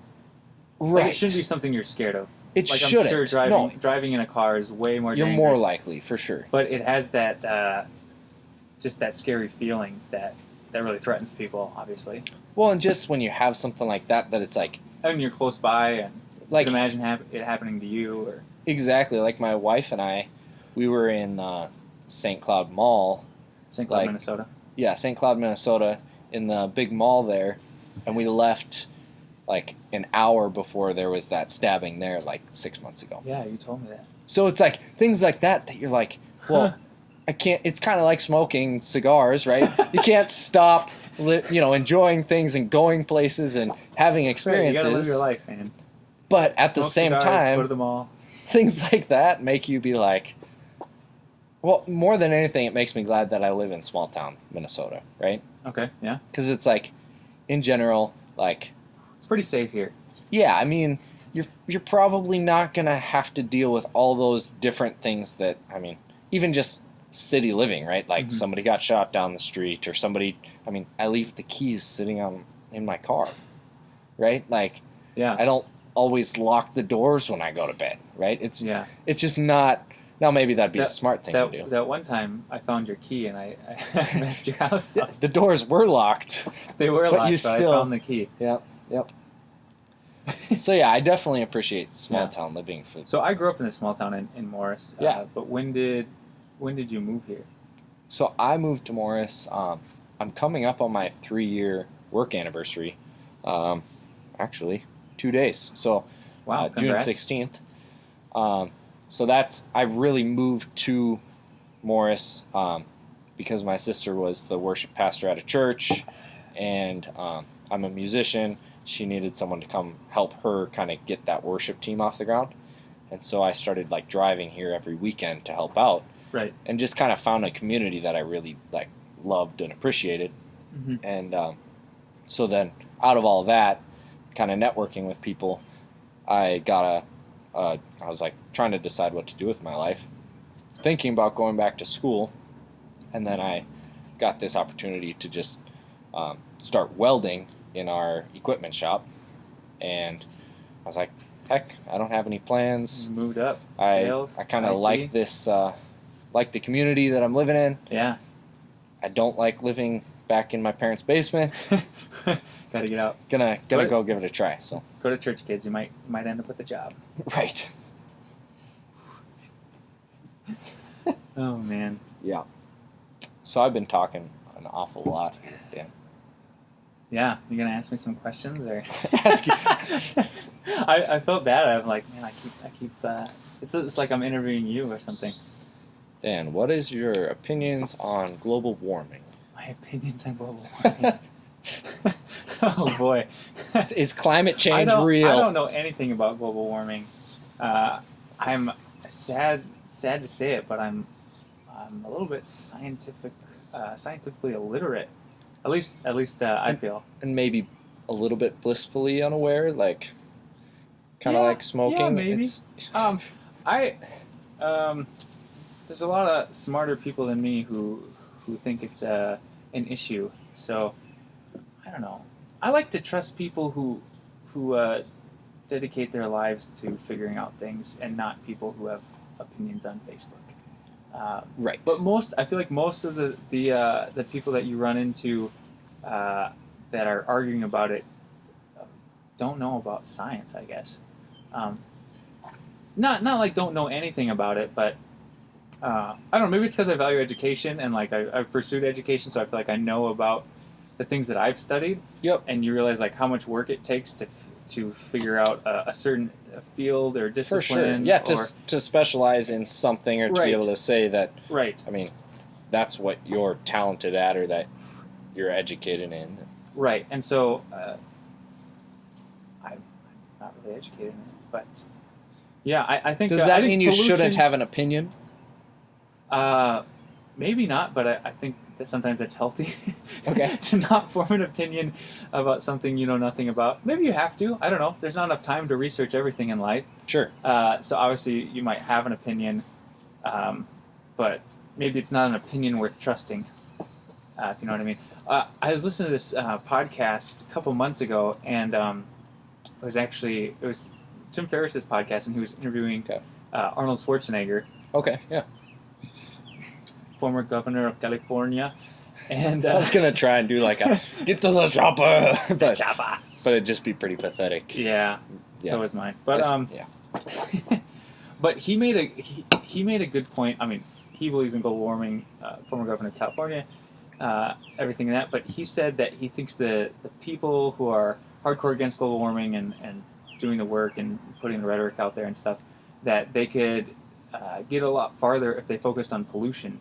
Right. It shouldn't be something you're scared of. It shouldn't. I'm sure driving in a car is way more dangerous. You're more likely, for sure. But it has that, just that scary feeling that really threatens people, obviously. Well, and just when you have something like that it's and you're close by, and you can imagine it happening to you. Or exactly. My wife and I, we were in St. Cloud Mall. St. Cloud, Minnesota? Yeah, St. Cloud, Minnesota, in the big mall there, and we left like an hour before there was that stabbing there like 6 months ago. Yeah, you told me that. So it's like things like that you're like, well, I can't. It's kind of like smoking cigars, right? You can't stop, enjoying things and going places and having experiences. You gotta live your life, man. But at the Smoke same cigars, time, go to the mall. things like that make you be like, well, more than anything, it makes me glad that I live in small town Minnesota, right? Okay, yeah. Because it's like, in general, like, It's pretty safe here. yeah, I mean, you're probably not gonna have to deal with all those different things that, I mean, even just city living, right? Like somebody got shot down the street, or somebody. I mean, I leave the keys sitting in my car, right? Like, Yeah. I don't always lock the doors when I go to bed, right? It's Yeah. It's just not. Now maybe that'd be a smart thing to do. That one time I found your key and I messed your house up. The doors were locked. They were But locked, you but still- I found the key. Yep. So yeah, I definitely appreciate small Yeah. town living. For So I grew up in a small town in Morris. Yeah. But when did you move here? So I moved to Morris. I'm coming up on my 3-year work anniversary. Actually, 2 days. So Wow, June congrats. 16th. So I really moved to Morris because my sister was the worship pastor at a church, and I'm a musician. She needed someone to come help her kind of get that worship team off the ground. And so I started like driving here every weekend to help out. Right. And just kind of found a community that I really like loved and appreciated. Mm-hmm. And so then out of all that, kind of networking with people, I was like trying to decide what to do with my life, thinking about going back to school. And then I got this opportunity to just start welding in our equipment shop. And I was like, heck, I don't have any plans. You moved up to sales. I kind of IT. like this, like the community that I'm living in. Yeah. I don't like living back in my parents' basement. Gotta get out. Gonna What? go give it a try. So Go to church, kids. You might end up with a job. right. Oh man. Yeah. So I've been talking an awful lot. Dan. Yeah. You gonna ask me some questions or? Ask you. I felt bad. I'm like, man, I keep. It's like I'm interviewing you or something. Dan, what is your opinions on global warming? My opinions on global warming. Oh boy. Is climate change I real? don't know anything about global warming. I'm sad to say it, but I'm a little bit scientifically illiterate. At least I feel. And maybe a little bit blissfully unaware, like kind of Yeah, like smoking. yeah, maybe. It's, There's a lot of smarter people than me who think it's an issue. So I don't know. I like to trust people who dedicate their lives to figuring out things, and not people who have opinions on Facebook. right. But I feel like most of the people that you run into that are arguing about it don't know about science, I guess. Not like don't know anything about it, but I don't know. Maybe it's because I value education and like I've pursued education, so I feel like I know about the things that I've studied. Yep. And you realize like how much work it takes to figure out a certain field or discipline. For sure. Yeah, to specialize in something, or to Right. be able to say that, Right. I mean, that's what you're talented at, or that you're educated in. Right. And so I'm not really educated in it, but yeah, I think. Does I that think mean you pollution- shouldn't have an opinion? Maybe not, but I think that sometimes that's healthy. Okay. To not form an opinion about something you know nothing about. Maybe you have to. I don't know. There's not enough time to research everything in life. Sure. So obviously you might have an opinion, but maybe it's not an opinion worth trusting. If you know what I mean. I was listening to this podcast a couple months ago, and it was Tim Ferriss's podcast, and he was interviewing Arnold Schwarzenegger, Okay, yeah. former governor of California, and I was going to try and do like a, get to the chopper, but Chopper. it'd just be pretty pathetic. Yeah, Yeah. so was mine. But Yeah. but he made a good point. I mean, he believes in global warming. Former governor of California, everything in that. But he said that he thinks the people who are hardcore against global warming and doing the work and putting the rhetoric out there and stuff, that they could get a lot farther if they focused on pollution.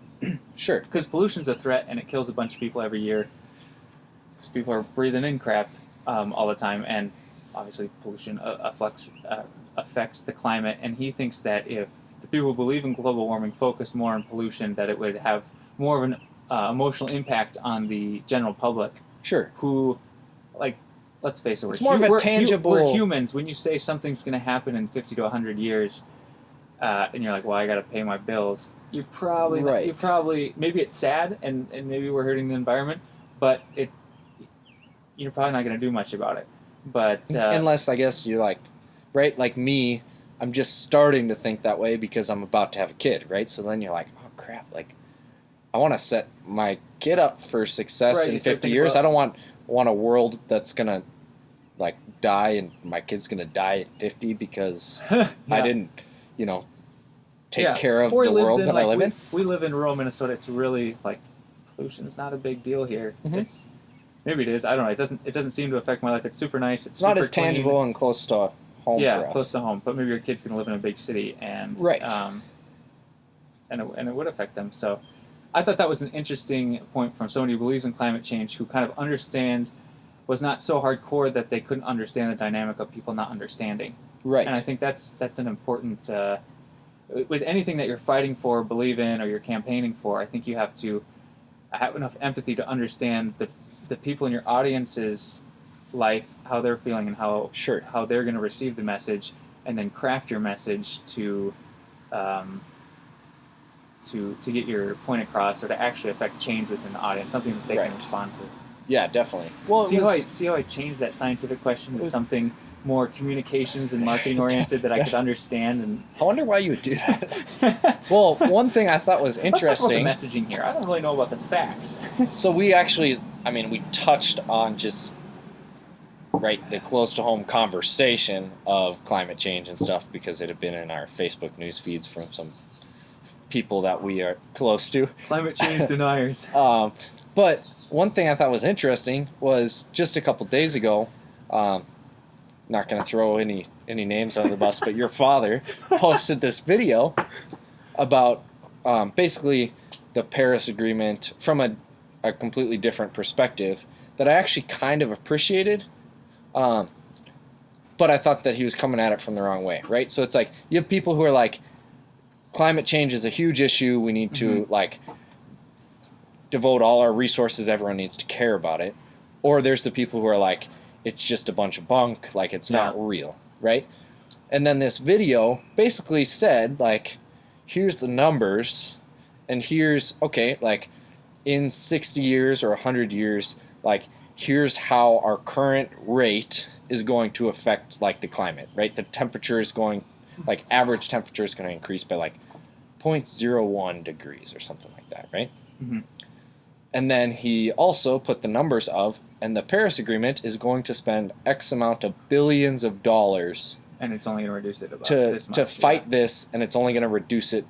Sure. Because pollution's a threat and it kills a bunch of people every year. Because people are breathing in crap all the time, and obviously pollution affects the climate. And he thinks that if the people who believe in global warming focused more on pollution, that it would have more of an emotional impact on the general public. Sure. Who, like, let's face it, it's more of a tangible. We're humans. When you say something's going to happen in 50 to 100 years, and you're like, well, I got to pay my bills. You're probably right. You're probably, maybe it's sad and maybe we're hurting the environment, but you're probably not going to do much about it. But unless, I guess, you're like, right, like me, I'm just starting to think that way because I'm about to have a kid, right? So then you're like, oh crap, like I want to set my kid up for success in 50 years. I don't want a world that's gonna like die and my kid's gonna die at 50 because I didn't, take care of the world that I live in. We live in rural Minnesota. It's really like pollution is not a big deal here. Mm-hmm. Maybe it is. I don't know. It doesn't seem to affect my life. It's super nice. It's not super as tangible clean. And close to home. Yeah, for us. close to home. But maybe your kid's gonna live in a big city and right. And it would affect them. So I thought that was an interesting point from somebody who believes in climate change, who kind of was not so hardcore that they couldn't understand the dynamic of people not understanding. Right. And I think that's an important, with anything that you're fighting for, believe in, or you're campaigning for, I think you have to have enough empathy to understand the people in your audience's life, how they're feeling and how they're going to receive the message, and then craft your message to get your point across, or to actually affect change within the audience, something that they can respond to. Yeah, definitely. Well, see how I changed that scientific question to something more communications and marketing oriented that I could understand. And I wonder why you would do that. Well, one thing I thought was interesting. Let's talk about the messaging here. I don't really know about the facts. So we touched on just the close to home conversation of climate change and stuff because it had been in our Facebook news feeds from some people that we are close to. Climate change deniers. But one thing I thought was interesting was just a couple days ago, not going to throw any names under the bus, but your father posted this video about basically the Paris Agreement from a completely different perspective that I actually kind of appreciated, but I thought that he was coming at it from the wrong way, right? So it's like you have people who are like, climate change is a huge issue, we need to devote all our resources, everyone needs to care about it. Or there's the people who are like, it's just a bunch of bunk, like it's not real, right? And then this video basically said, like, here's the numbers, and here's, like, in 60 years or 100 years, like, here's how our current rate is going to affect, like, the climate, right? The temperature is going, like, average temperature is going to increase by, like, 0.01 degrees or something like that, right? Mm-hmm. And then he also put the numbers of, and the Paris Agreement is going to spend X amount of billions of dollars, and it's only going to reduce it about this much. To fight this, and it's only going to reduce it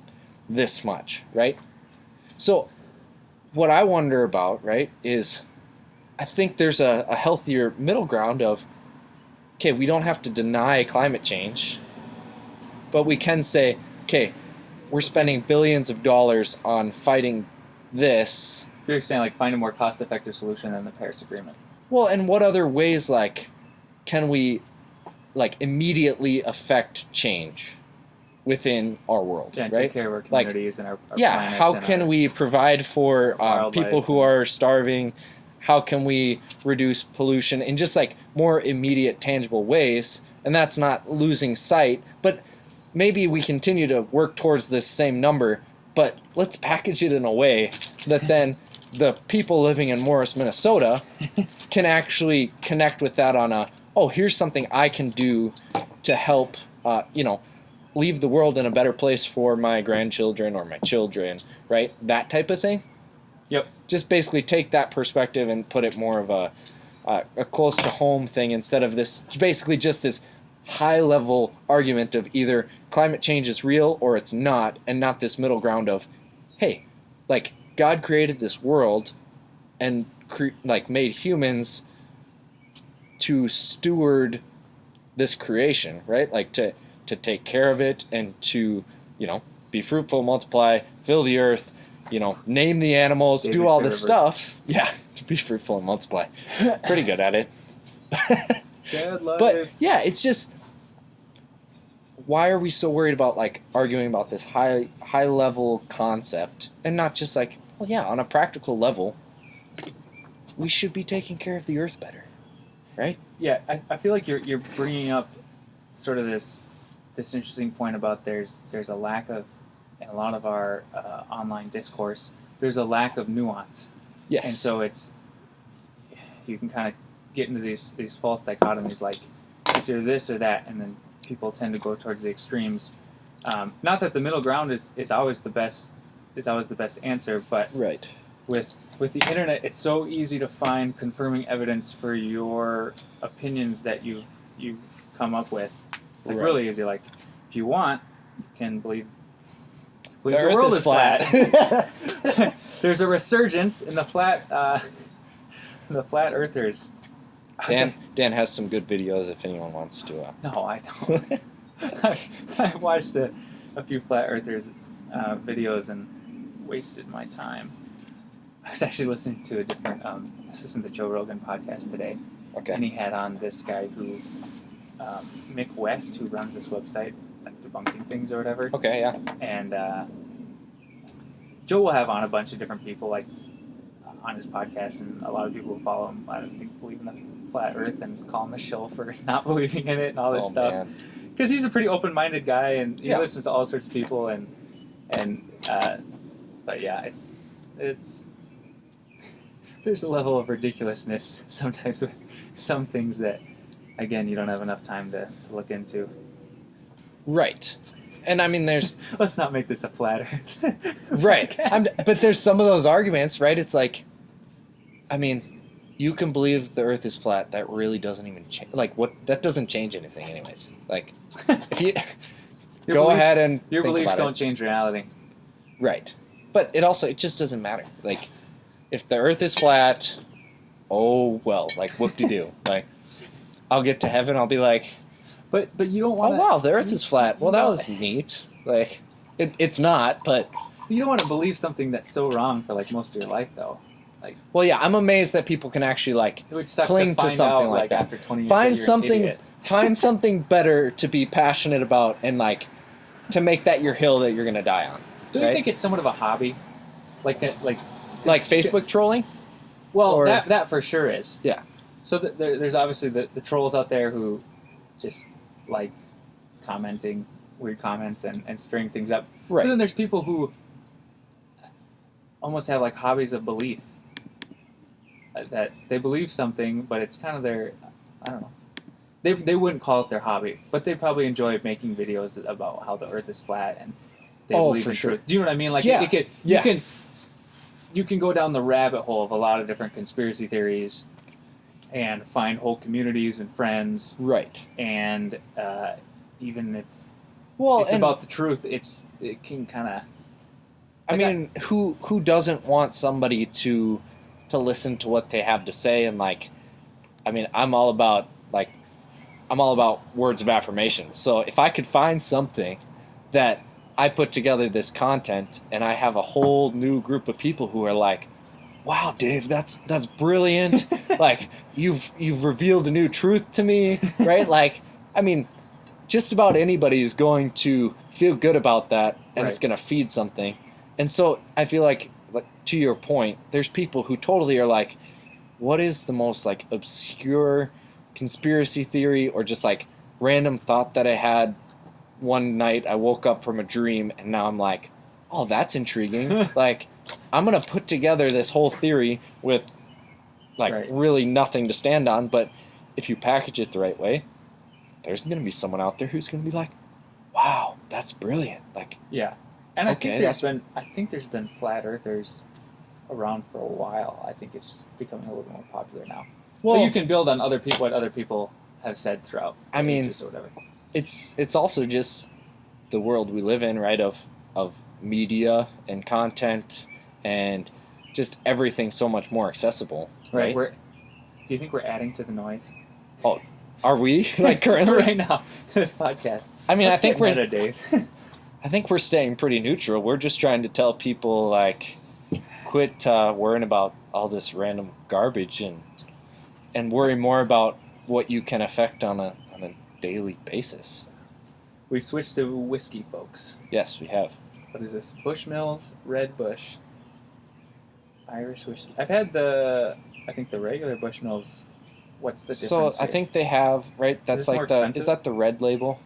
this much, right? So what I wonder about, right, is I think there's a healthier middle ground of, okay, we don't have to deny climate change, but we can say, okay, we're spending billions of dollars on fighting this. You're saying, like, find a more cost-effective solution than the Paris Agreement. Well, and what other ways, like, can we, like, immediately affect change within our world, and right? Take care of our communities and our planet. How can we provide for people who are starving? How can we reduce pollution in just, like, more immediate, tangible ways? And that's not losing sight, but maybe we continue to work towards this same number, but let's package it in a way that then the people living in Morris, Minnesota can actually connect with that on here's something I can do to help, leave the world in a better place for my grandchildren or my children, right? That type of thing. Yep. Just basically take that perspective and put it more of a close to home thing instead of this, basically just this high level argument of either climate change is real or it's not, and not this middle ground of, hey, like, God created this world and made humans to steward this creation, right? Like to take care of it and to, be fruitful, multiply, fill the earth, name the animals, do all this stuff. Yeah, to be fruitful and multiply. Pretty good at it. Dad life. But yeah, it's just, why are we so worried about like arguing about this high level concept and not just like, well, yeah, on a practical level, we should be taking care of the earth better, right? Yeah, I feel like you're bringing up sort of this interesting point about there's a lack of, in a lot of our online discourse, there's a lack of nuance. Yes. And so you can kind of get into these false dichotomies, like it's either this or that, and then people tend to go towards the extremes. Not that the middle ground is always the best answer, but right. With the internet, it's so easy to find confirming evidence for your opinions that you've come up with. Like right. Really easy. Like if you want, you can believe the world is flat. There's a resurgence in the flat earthers. Dan has some good videos if anyone wants to. No, I don't. I watched a few flat earthers videos and wasted my time. I was actually listening to the Joe Rogan podcast today. Okay. And he had on this guy who, Mick West, who runs this website, like debunking things or whatever. Okay, yeah. And Joe will have on a bunch of different people, like, on his podcast, and a lot of people who follow him, I don't think, believe in the flat earth and call him a shill for not believing in it and all this stuff. Because he's a pretty open-minded guy, and he listens to all sorts of people, but yeah, it's there's a level of ridiculousness sometimes with some things that, again, you don't have enough time to look into. Right. And I mean, there's... Let's not make this a flat earth. Right. But there's some of those arguments, right? It's like, I mean, you can believe the earth is flat. That really doesn't even change. Like, that doesn't change anything anyways. Like, if you... go ahead and your think beliefs about don't change reality. Right. But it just doesn't matter. Like, if the earth is flat, oh, well, like, whoop-de-doo. Like, I'll get to heaven, I'll be like... But you don't want to... Oh, wow, the earth is flat. Well, that was neat. Like, it's not, but... You don't want to believe something that's so wrong for, like, most of your life, though. Like, well, yeah, I'm amazed that people can actually, like, it would suck cling to something like that. After 20 years Find something better to be passionate about and, like, to make that your hill that you're going to die on. Don't you think it's somewhat of a hobby? Like Facebook trolling? Well, that for sure is. Yeah. So there's obviously the trolls out there who just like commenting weird comments and stirring things up. Right. But then there's people who almost have like hobbies of belief. That they believe something, but it's kind of their, I don't know. They wouldn't call it their hobby, but they probably enjoy making videos about how the earth is flat and they believe in truth. Do you know what I mean? Like you can go down the rabbit hole of a lot of different conspiracy theories and find whole communities and friends. Right. And even if it's about the truth, it can kind of... I mean, who doesn't want somebody to listen to what they have to say? And, like, I mean, I'm all about words of affirmation. So if I could find something that I put together this content and I have a whole new group of people who are like, wow, Dave, that's brilliant. Like, you've revealed a new truth to me, right? Like, I mean, just about anybody is going to feel good about that, and it's going to feed something. And so I feel like, to your point, there's people who totally are like, what is the most, like, obscure conspiracy theory or just, like, random thought that I had one night? I woke up from a dream, and now I'm like, oh, that's intriguing. Like, I'm going to put together this whole theory with, like, really nothing to stand on, but if you package it the right way, there's going to be someone out there who's going to be like, wow, that's brilliant. Like, yeah. And I think there's been flat earthers around for a while. I think it's just becoming a little bit more popular now. Well, but you can build on what other people have said throughout. I mean, or whatever. It's also just the world we live in, right? Of media and content and just everything so much more accessible, right? Do you think we're adding to the noise? Oh, are we like currently right now? This podcast. I mean, Let's I think get meta, Dave. I think we're staying pretty neutral. We're just trying to tell people like, quit worrying about all this random garbage and worry more about what you can affect on a daily basis. We switched to whiskey, folks. Yes, we have. What is this? Bushmills Red Bush Irish whiskey. I've had the regular Bushmills. What's the difference? So I think they have That's this more like expensive? Is that the red label?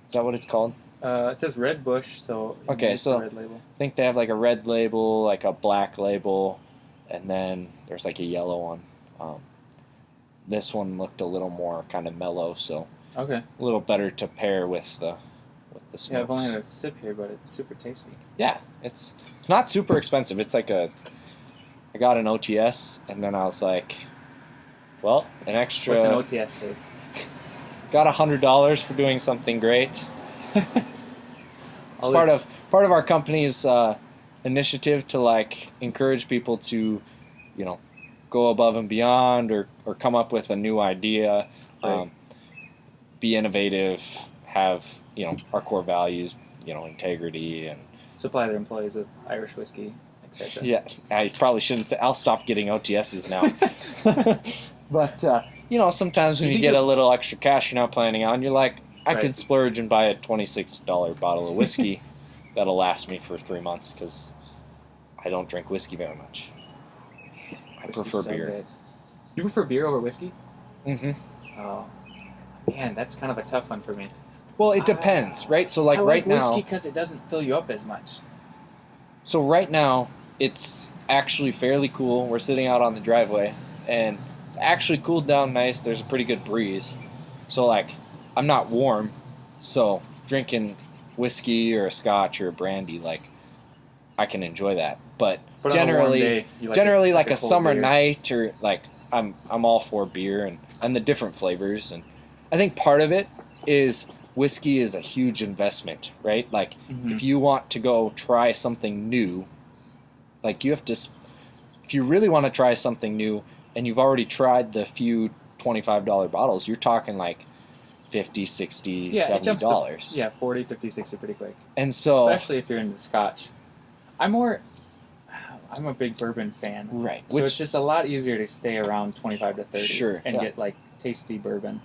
Is that what it's called? It says Red Bush, so Okay, use so the red label. I think they have like a red label, like a black label, and then there's like a yellow one. This one looked a little more kind of mellow, so Okay. a little better to pair with the smokes. Yeah, I've only had a sip here, but it's super tasty. Yeah, it's not super expensive. It's like I got an OTS, and then I was like, well, an extra. What's an OTS, Dave? Got $100 for doing something great. It's All part these- of our company's initiative to like encourage people to, go above and beyond or come up with a new idea, Right. be innovative, have our core values, integrity and supply their employees with Irish whiskey, etc. yeah. I probably shouldn't say. I'll stop getting OTSs now. But sometimes when You you think get you're- a little extra cash you're not planning on, you're like, I Right. could splurge and buy a $26 bottle of whiskey that'll last me for 3 months because I don't drink whiskey very much. I Whiskey's prefer so beer. good. You prefer beer over whiskey? Mm-hmm. Oh, man, that's kind of a tough one for me. Well, it depends, right? So, like I right like whiskey now, because it doesn't fill you up as much. it's actually fairly cool. We're sitting out on the driveway, and it's actually cooled down nice. There's a pretty good breeze. So, like, I'm not warm, so drinking whiskey or a scotch or a brandy, like, I can enjoy that. But But on a warm generally, day, you like a cold summer beer. night or like I'm all for beer and the different flavors, and I think part of it is whiskey is a huge investment, right? Like Mhm. if you want to go try something new, like you have to if you really want to try something new and you've already tried the few $25 bottles, you're talking like $50, $60, Yeah, it jumps to- $70. Yeah, 40, 50, 60 pretty quick. And so Especially if you're into Scotch. I'm a big bourbon fan. right, So it's just a lot easier to stay around 25 to 30 Sure, and yeah. get like tasty bourbon.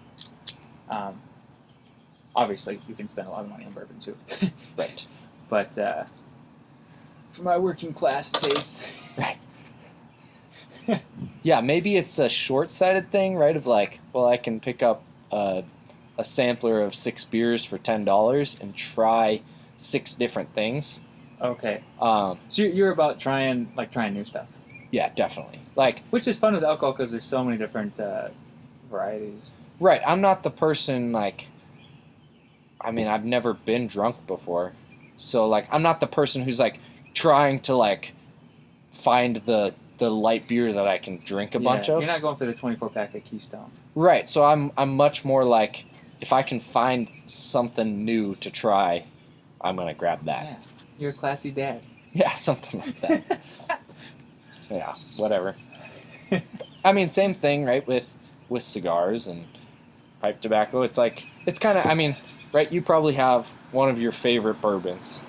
Obviously, you can spend a lot of money on bourbon too. right. But for my working class taste, Right. Yeah, maybe it's a short-sighted thing, right? Of like, well, I can pick up a sampler of 6 beers for $10 and try 6 different things. okay. Um, So you're about trying new stuff, yeah, definitely. Like, which is fun with alcohol because there's so many different varieties. right, I'm not the person like. I mean, I've never been drunk before, so like, I'm not the person who's like trying to like find the light beer that I can drink a bunch of. You're not going for the 24 pack of Keystone. Right, so I'm much more like, if I can find something new to try, I'm gonna grab that. Yeah, you're a classy dad. Yeah, something like that. Yeah, whatever. I mean, same thing, right? With cigars and pipe tobacco, it's like it's kind of. I mean, right? You probably have one of your favorite bourbons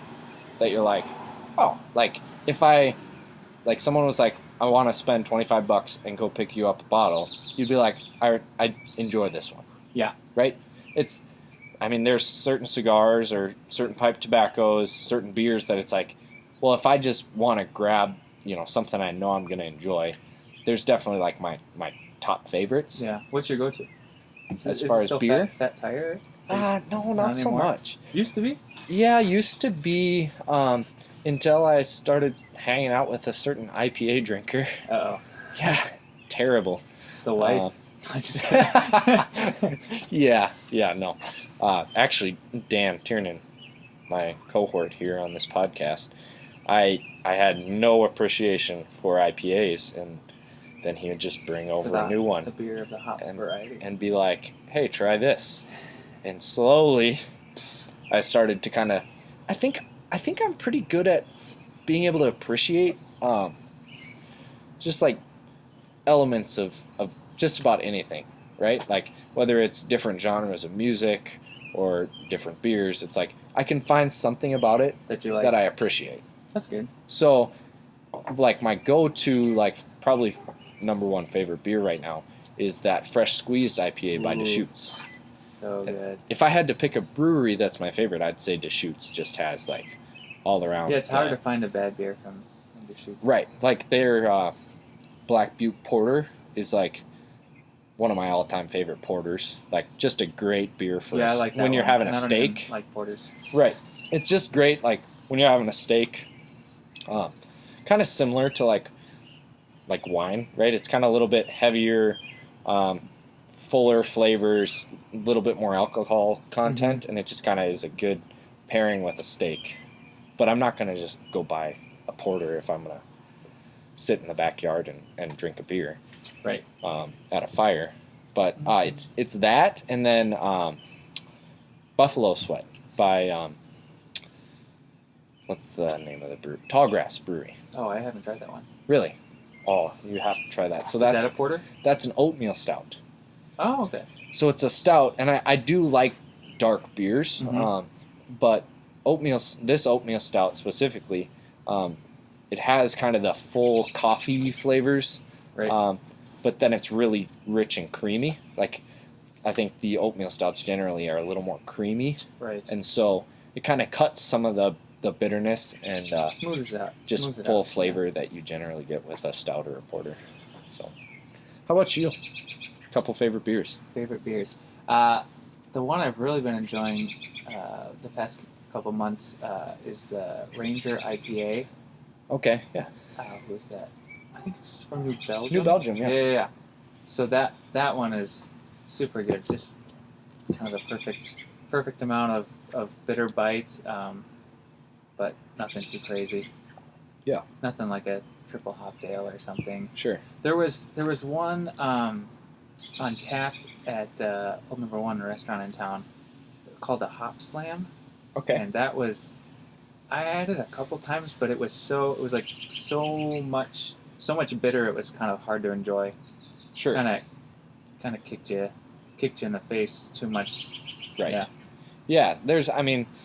that you're like, oh, like if someone was like, I want to spend $25 and go pick you up a bottle, you'd be like, I enjoy this one. Yeah. Right? I mean, there's certain cigars or certain pipe tobaccos, certain beers that it's like, well, if I just want to grab, something I know I'm going to enjoy, there's definitely like my top favorites. Yeah. What's your go-to? As far as beer? Fat Tire? No, not so anymore? much. Used to be. Yeah, used to be until I started hanging out with a certain IPA drinker. Uh-oh. Yeah, terrible. The wife. Uh, I'm just kidding. yeah, no. Actually, Dan Tiernan, my cohort here on this podcast, I had no appreciation for IPAs, and then he would just bring over a new The one beer of the hops variety. and be like, "Hey, try this." And slowly, I started to kind of. I think I'm pretty good at being able to appreciate just like elements of just about anything. right? Like whether it's different genres of music or different beers, it's like I can find something about it that you like. that I appreciate. That's good. So, like my go-to, like probably number one favorite beer right now is that Fresh Squeezed IPA by Ooh. Deschutes. So good. If I had to pick a brewery that's my favorite, I'd say Deschutes just has like all around. Yeah, it's hard to find a bad beer from Deschutes. Right, like their Black Butte Porter is like one of my all-time favorite porters. Like just a great beer for I like that when you're one. having And a I don't steak. even like porters. Right, it's just great. Like when you're having a steak, kind of similar to like wine, right? It's kind of a little bit heavier, fuller flavors, a little bit more alcohol content, and it just kind of is a good pairing with a steak. But I'm not going to just go buy a porter if I'm going to sit in the backyard and drink a beer, right? At a fire. But it's that, and then Buffalo Sweat by what's the name of the brewery? Tallgrass Brewery. Oh, I haven't tried that one. Really? Oh, you have to try that. So Is that a porter? That's an oatmeal stout. Oh, okay. So it's a stout, and I do like dark beers, but this oatmeal stout specifically, it has kind of the full coffee flavors, right? But then it's really rich and creamy. Like I think the oatmeal stouts generally are a little more creamy, right? And so it kind of cuts some of the bitterness and smooths it out. Just full flavor that you generally get with a stout or a porter. So, how about you? Couple favorite beers. Favorite beers. The one I've really been enjoying the past couple months is the Ranger IPA. Okay, yeah. Who's that? I think it's from New Belgium. New Belgium, yeah. Yeah. So that one is super good. Just kind of a perfect amount of bitter bite, but nothing too crazy. Yeah. Nothing like a triple hop ale or something. Sure. There was one on tap at Old Number One restaurant in town called a Hop Slam. Okay. And that was, I had it a couple times, but it was so much bitter. It was kind of hard to enjoy. Sure. Kind of kicked you in the face too much. Right. Yeah. Yeah.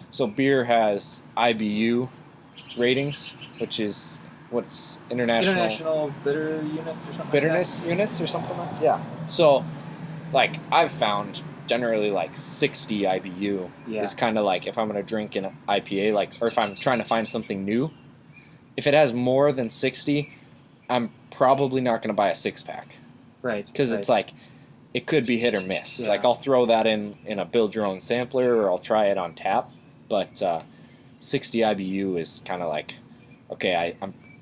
So beer has IBU ratings, which is what's international bitter units or something. Bitterness units or something like that. Yeah. So, like I've found generally like 60 IBU is kind of like if I'm going to drink an IPA, like, or if I'm trying to find something new, if it has more than 60, I'm probably not going to buy a 6-pack. Right. Because it's like, it could be hit or miss. Yeah. Like I'll throw that in a build your own sampler or I'll try it on tap. But 60 IBU is kind of like, okay,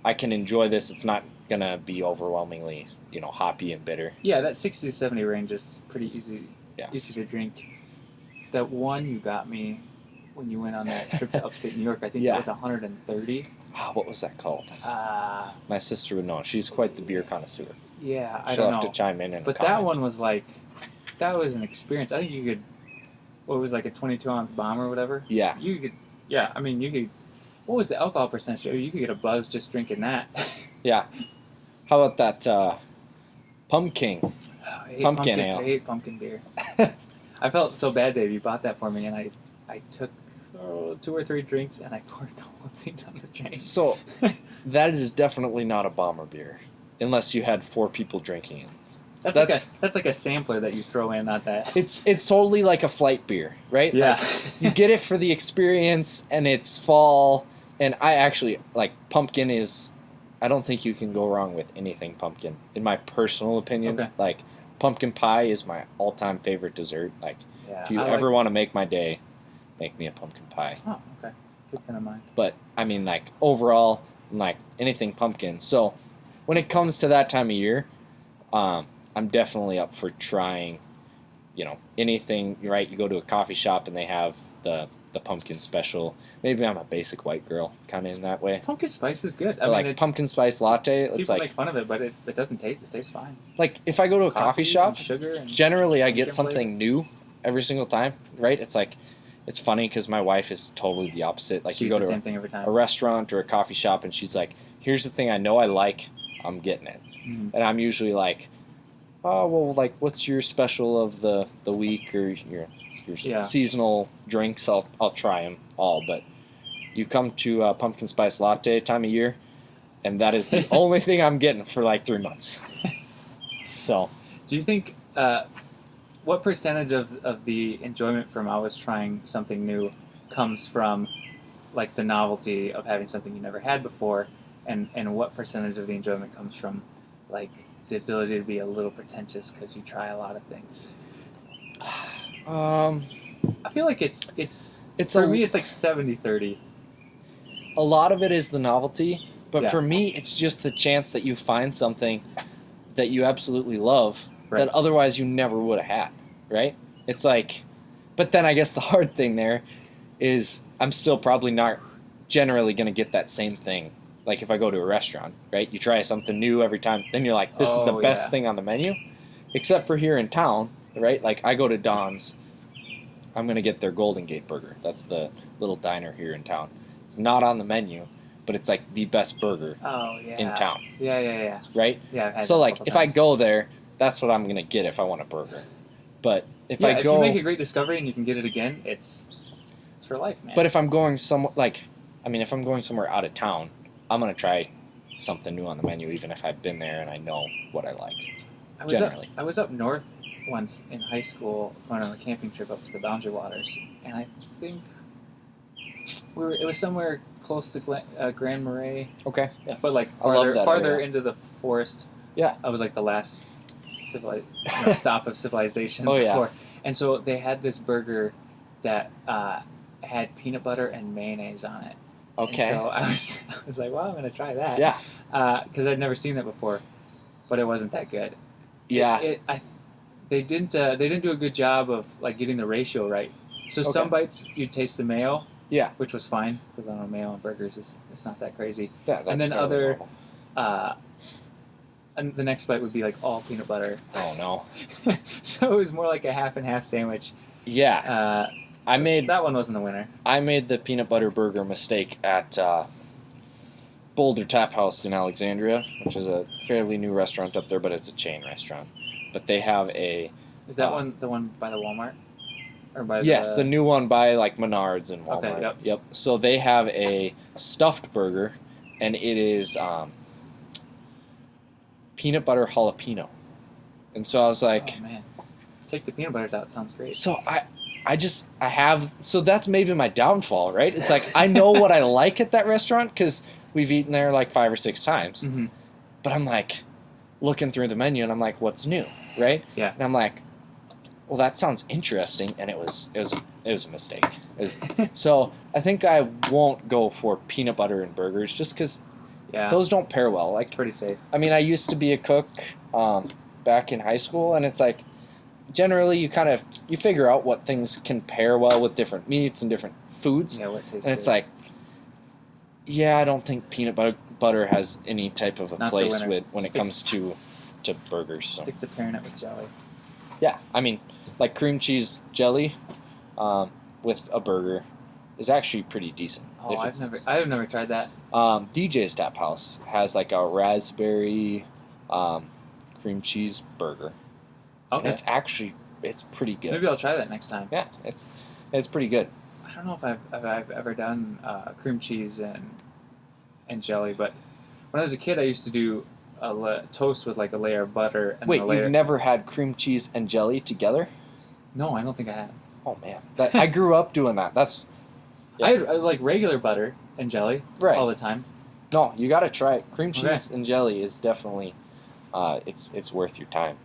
I can enjoy this. It's not going to be overwhelmingly, hoppy and bitter. Yeah, that 60 to 70 range is pretty easy. Yeah. Easy to drink. That one you got me when you went on that trip to upstate New York, I think it was 130. What was that called? My sister would know. She's quite the beer connoisseur. Yeah, I She'll don't know. have to chime in. But that one was like, that was an experience. I think you could, what was like a 22-ounce bomb or whatever? Yeah. You could, you could, what was the alcohol percentage? You could get a buzz just drinking that. Yeah. How about that pumpkin? Pumpkin ale. I hate pumpkin beer. I felt so bad, Dave. You bought that for me, and I took 2 or 3 drinks, and I poured the whole thing down the drain. So, that is definitely not a bomber beer, unless you had 4 people drinking it. That's like a sampler that you throw in, not that. It's totally like a flight beer, right? Yeah. Like, you get it for the experience, and it's fall, and I actually, like, pumpkin is, I don't think you can go wrong with anything pumpkin, in my personal opinion. Okay. Like, pumpkin pie is my all-time favorite dessert. Like, if you I ever want to make my day, make me a pumpkin pie. Oh, okay. Keep that in mind. But, like, overall, like, anything pumpkin. So, when it comes to that time of year, I'm definitely up for trying, anything, right? You go to a coffee shop and they have the pumpkin special. Maybe I'm a basic white girl, kind of in that way. Pumpkin spice is good. Pumpkin spice latte, it's people like... make fun of it, but it doesn't taste. It tastes fine. Like, if I go to a coffee shop, sugar and generally I get something new every single time, right? It's like, it's funny because my wife is totally the opposite. Like, she's you go the to same thing every time. a restaurant or a coffee shop and she's like, here's the thing I know I like, I'm getting it. Mm-hmm. And I'm usually like, well, like, what's your special of the week or your Yeah. seasonal drinks? I'll try them all, but you come to pumpkin spice latte time of year, and that is the only thing I'm getting for like 3 months. So, Do you think what percentage of the enjoyment from always trying something new comes from like the novelty of having something you never had before, and what percentage of the enjoyment comes from like the ability to be a little pretentious because you try a lot of things? I feel like it's for me it's like 70-30. a lot of it is the novelty, but Yeah. for me, it's just the chance that you find something that you absolutely love Right. that otherwise you never would have had, right? It's like, but then I guess the hard thing there is I'm still probably not generally going to get that same thing. Like if I go to a restaurant, right? You try something new every time, then you're like, this is the best Yeah. thing on the menu. Except for here in town, right? Like I go to Don's, I'm going to get their Golden Gate burger. That's the little diner here in town. It's not on the menu, but it's like the best burger Oh yeah. in town, Yeah. right? Yeah. I've had So that a like couple if I times. go there, that's what I'm going to get if I want a burger. But if Yeah, I go if you make a great discovery and you can get it again, it's for life, man. But if I'm going somewhere, if I'm going somewhere out of town, I'm gonna try something new on the menu, even if I've been there and I know what I like. Generally. I was up north once in high school going on a camping trip up to the Boundary Waters, and I think it was somewhere close to Grand Marais, Okay. Yeah. but like I love that farther area. into the forest. Yeah. I was like the last stop of civilization Oh, yeah. before, and so they had this burger that had peanut butter and mayonnaise on it. Okay. And so I was like, well, I'm gonna try that. Yeah. Because I'd never seen that before, but it wasn't that good. Yeah. They didn't do a good job of like getting the ratio right. So Okay. some bites you'd taste the mayo, Yeah. which was fine because I don't know, mayo on burgers is it's not that crazy. Yeah. That's And then fairly other- normal. And the next bite would be like all peanut butter. Oh no. So it was more like a half and half sandwich. Yeah. That one wasn't a winner. I made the peanut butter burger mistake at Boulder Tap House in Alexandria, which is a fairly new restaurant up there, but it's a chain restaurant. But they have a Is that one the one by the Walmart? Or by yes, the new one by like Menards and Walmart. Okay, yep. So they have a stuffed burger, and it is peanut butter jalapeno. And so I was like, oh man, take the peanut butters out. Sounds great. so so that's maybe my downfall, right? It's like I know what I like at that restaurant because we've eaten there like 5 or 6 times. Mm-hmm. But I'm like looking through the menu and I'm like, what's new, right? Yeah. And I'm like, well, that sounds interesting, and it was a mistake. So I think I won't go for peanut butter and burgers just because Yeah. those don't pair well. It's Like, pretty safe. I mean, I used to be a cook back in high school, and it's like generally you figure out what things can pair well with different meats and different foods, Yeah, what tastes and it's good. like, yeah, I don't think peanut butter has any type of a Not the place winner. when it comes to burgers. So. Stick to pairing it with jelly. Yeah, I mean, like cream cheese jelly with a burger is actually pretty decent. Oh, I've never tried that. DJ's Tap House has like a raspberry cream cheese burger. And Okay. it's pretty good. Maybe I'll try that next time. Yeah, it's pretty good. I don't know if I've ever done cream cheese and jelly, but when I was a kid, I used to do toast with like a layer of butter and Wait, then a layer. you've never had cream cheese and jelly together? No, I don't think I have. Oh man, I grew up doing that. That's I had like regular butter and jelly Right. all the time. no, you got to try it. Cream cheese Okay. and jelly is definitely it's worth your time.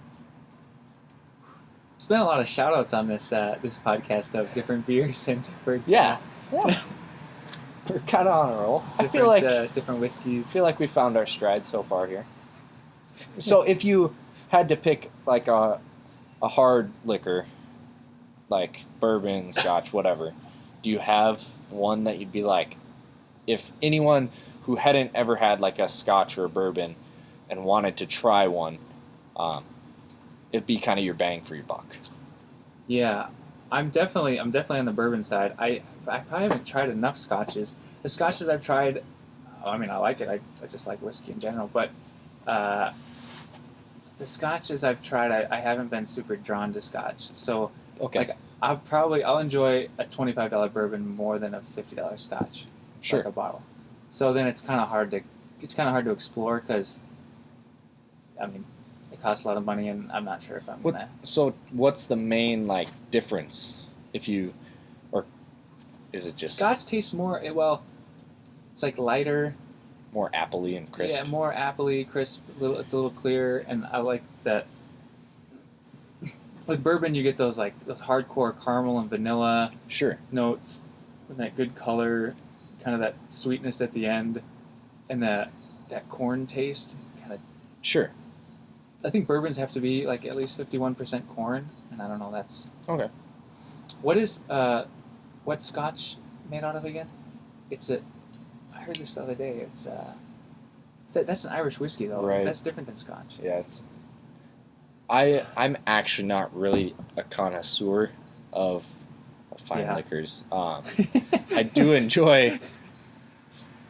Spent a lot of shout outs on this podcast of different beers and different Yeah. We're kind of on a roll. I feel like different whiskeys. we found our stride so far here. So if you had to pick like a hard liquor, like bourbon, scotch, whatever, do you have one that you'd be like, if anyone who hadn't ever had like a scotch or a bourbon and wanted to try one, it'd be kind of your bang for your buck? Yeah, I'm definitely on the bourbon side. I probably haven't tried enough scotches. The scotches I've tried, I mean, I like it. I just like whiskey in general. But the scotches I've tried, I haven't been super drawn to scotch. So Okay. like I'll enjoy a $25 bourbon more than a $50 scotch, Sure. like a bottle. So then it's kind of hard to explore because, I mean, it costs a lot of money and I'm not sure if I'm gonna. So what's the main like difference if you, or is it just Scotch tastes more well. It's like lighter. more appley and crisp? Yeah, more appley, crisp. It's a little clearer, and I like that. With bourbon, you get those hardcore caramel and vanilla Sure. notes, and that good color, kind of that sweetness at the end, and that corn taste. Kind of. Sure. I think bourbons have to be like at least 51% corn, and I don't know. That's Okay. what's Scotch made out of again? I heard this the other day. It's that's an Irish whiskey though. Right. That's different than Scotch. Yeah. I'm actually not really a connoisseur of fine liquors. I do enjoy,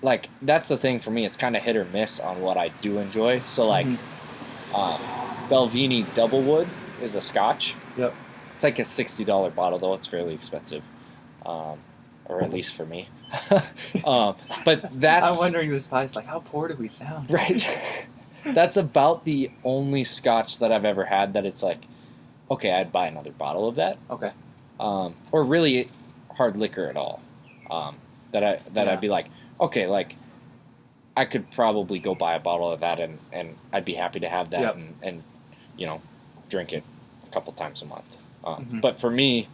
like, that's the thing for me. It's kind of hit or miss on what I do enjoy. So like, Belvini Doublewood is a Scotch. Yep. It's like a $60 bottle though. It's fairly expensive, or at least for me. But that's. I'm wondering this podcast, like, how poor do we sound? Right. That's about the only Scotch that I've ever had that it's like, okay, I'd buy another bottle of that. Okay. Or really hard liquor at all. I'd be like, okay, like I could probably go buy a bottle of that and I'd be happy to have that and drink it a couple times a month. But for me,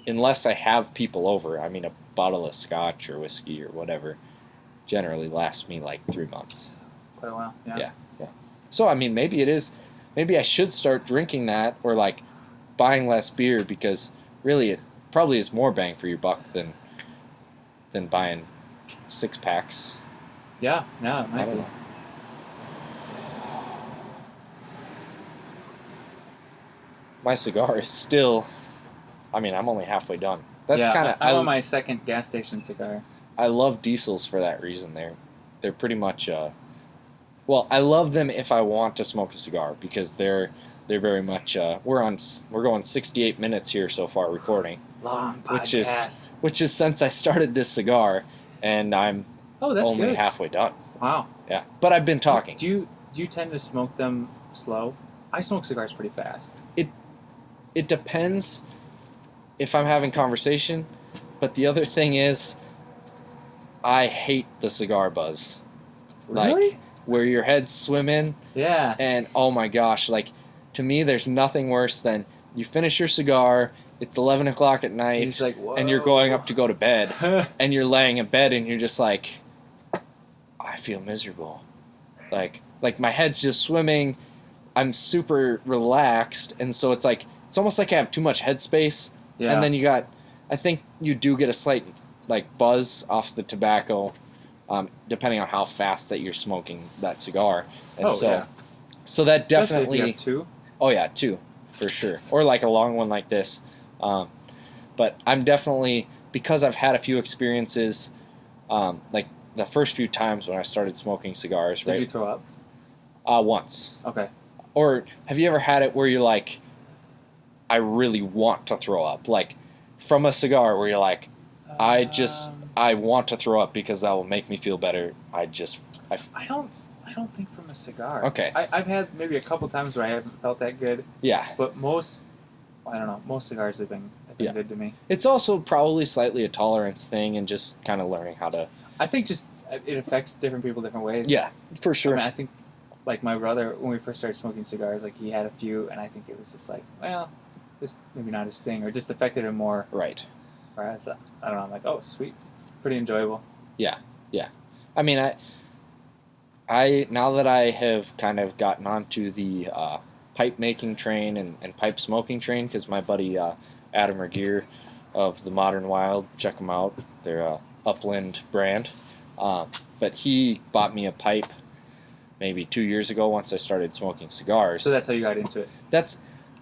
unless I have people over, I mean, a bottle of Scotch or whiskey or whatever generally lasts me like 3 months. Quite a while. Yeah. So, I mean, maybe I should start drinking that or like buying less beer because really it probably is more bang for your buck than buying 6-packs. Yeah, it might be. Know. My cigar is still, I mean, I'm only halfway done. That's kind of. I'm on my second gas station cigar. I love diesels for that reason. They're pretty much. Well, I love them if I want to smoke a cigar because they're very much. We're going 68 minutes here so far recording. Long podcast. Which is since I started this cigar, and I'm only good. halfway done. Wow. Yeah, but I've been talking. Do you tend to smoke them slow? I smoke cigars pretty fast. It depends if I'm having conversation, but the other thing is, I hate the cigar buzz. Really? Like, where your head's swimming. Yeah. And oh my gosh, like, to me, there's nothing worse than you finish your cigar, it's 11 o'clock at night, and you're going up to go to bed, and you're laying in bed, and you're just like, I feel miserable. Like my head's just swimming, I'm super relaxed, and so it's like, it's almost like I have too much headspace, and then I think you do get a slight, like, buzz off the tobacco, depending on how fast that you're smoking that cigar. And so that especially definitely. If you have two. Oh yeah, 2 for sure, or like a long one like this. But I'm definitely, because I've had a few experiences, like the first few times when I started smoking cigars. Did you throw up? Once. Okay. Or have you ever had it where you're like, I really want to throw up, like from a cigar where you're like, I want to throw up because that will make me feel better. I don't think from a cigar. Okay. I've had maybe a couple times where I haven't felt that good. Yeah. But most cigars have been good to me. It's also probably slightly a tolerance thing and just kind of learning how to. I think just it affects different people different ways. Yeah, for sure. I mean, I think, like my brother, when we first started smoking cigars, like he had a few, and I think it was just like, well, this maybe not his thing, or just affected him more. Right. Whereas, I don't know, I'm like, oh, sweet, it's pretty enjoyable. Yeah. I mean, I now that I have kind of gotten onto the pipe making train and pipe smoking train, because my buddy Adam Regier of the Modern Wild, check them out. They're a Upland brand. But he bought me a pipe maybe 2 years ago once I started smoking cigars. So that's how you got into it?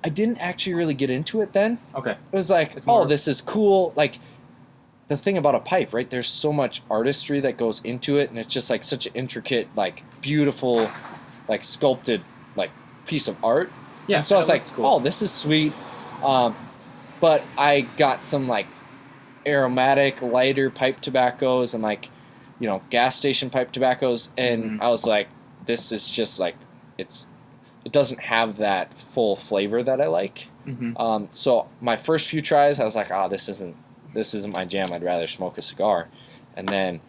I didn't actually really get into it then. Okay. It was like, this is cool. Like, the thing about a pipe, right? There's so much artistry that goes into it, and it's just like such an intricate, like beautiful, like sculpted, like piece of art. Yeah, And so I was that like, looks cool. oh, this is sweet. But I got some like aromatic, lighter pipe tobaccos and like, gas station pipe tobaccos, and I was like, this is just like, it doesn't have that full flavor that I like. So my first few tries, I was like, this isn't my jam. I'd rather smoke a cigar. And then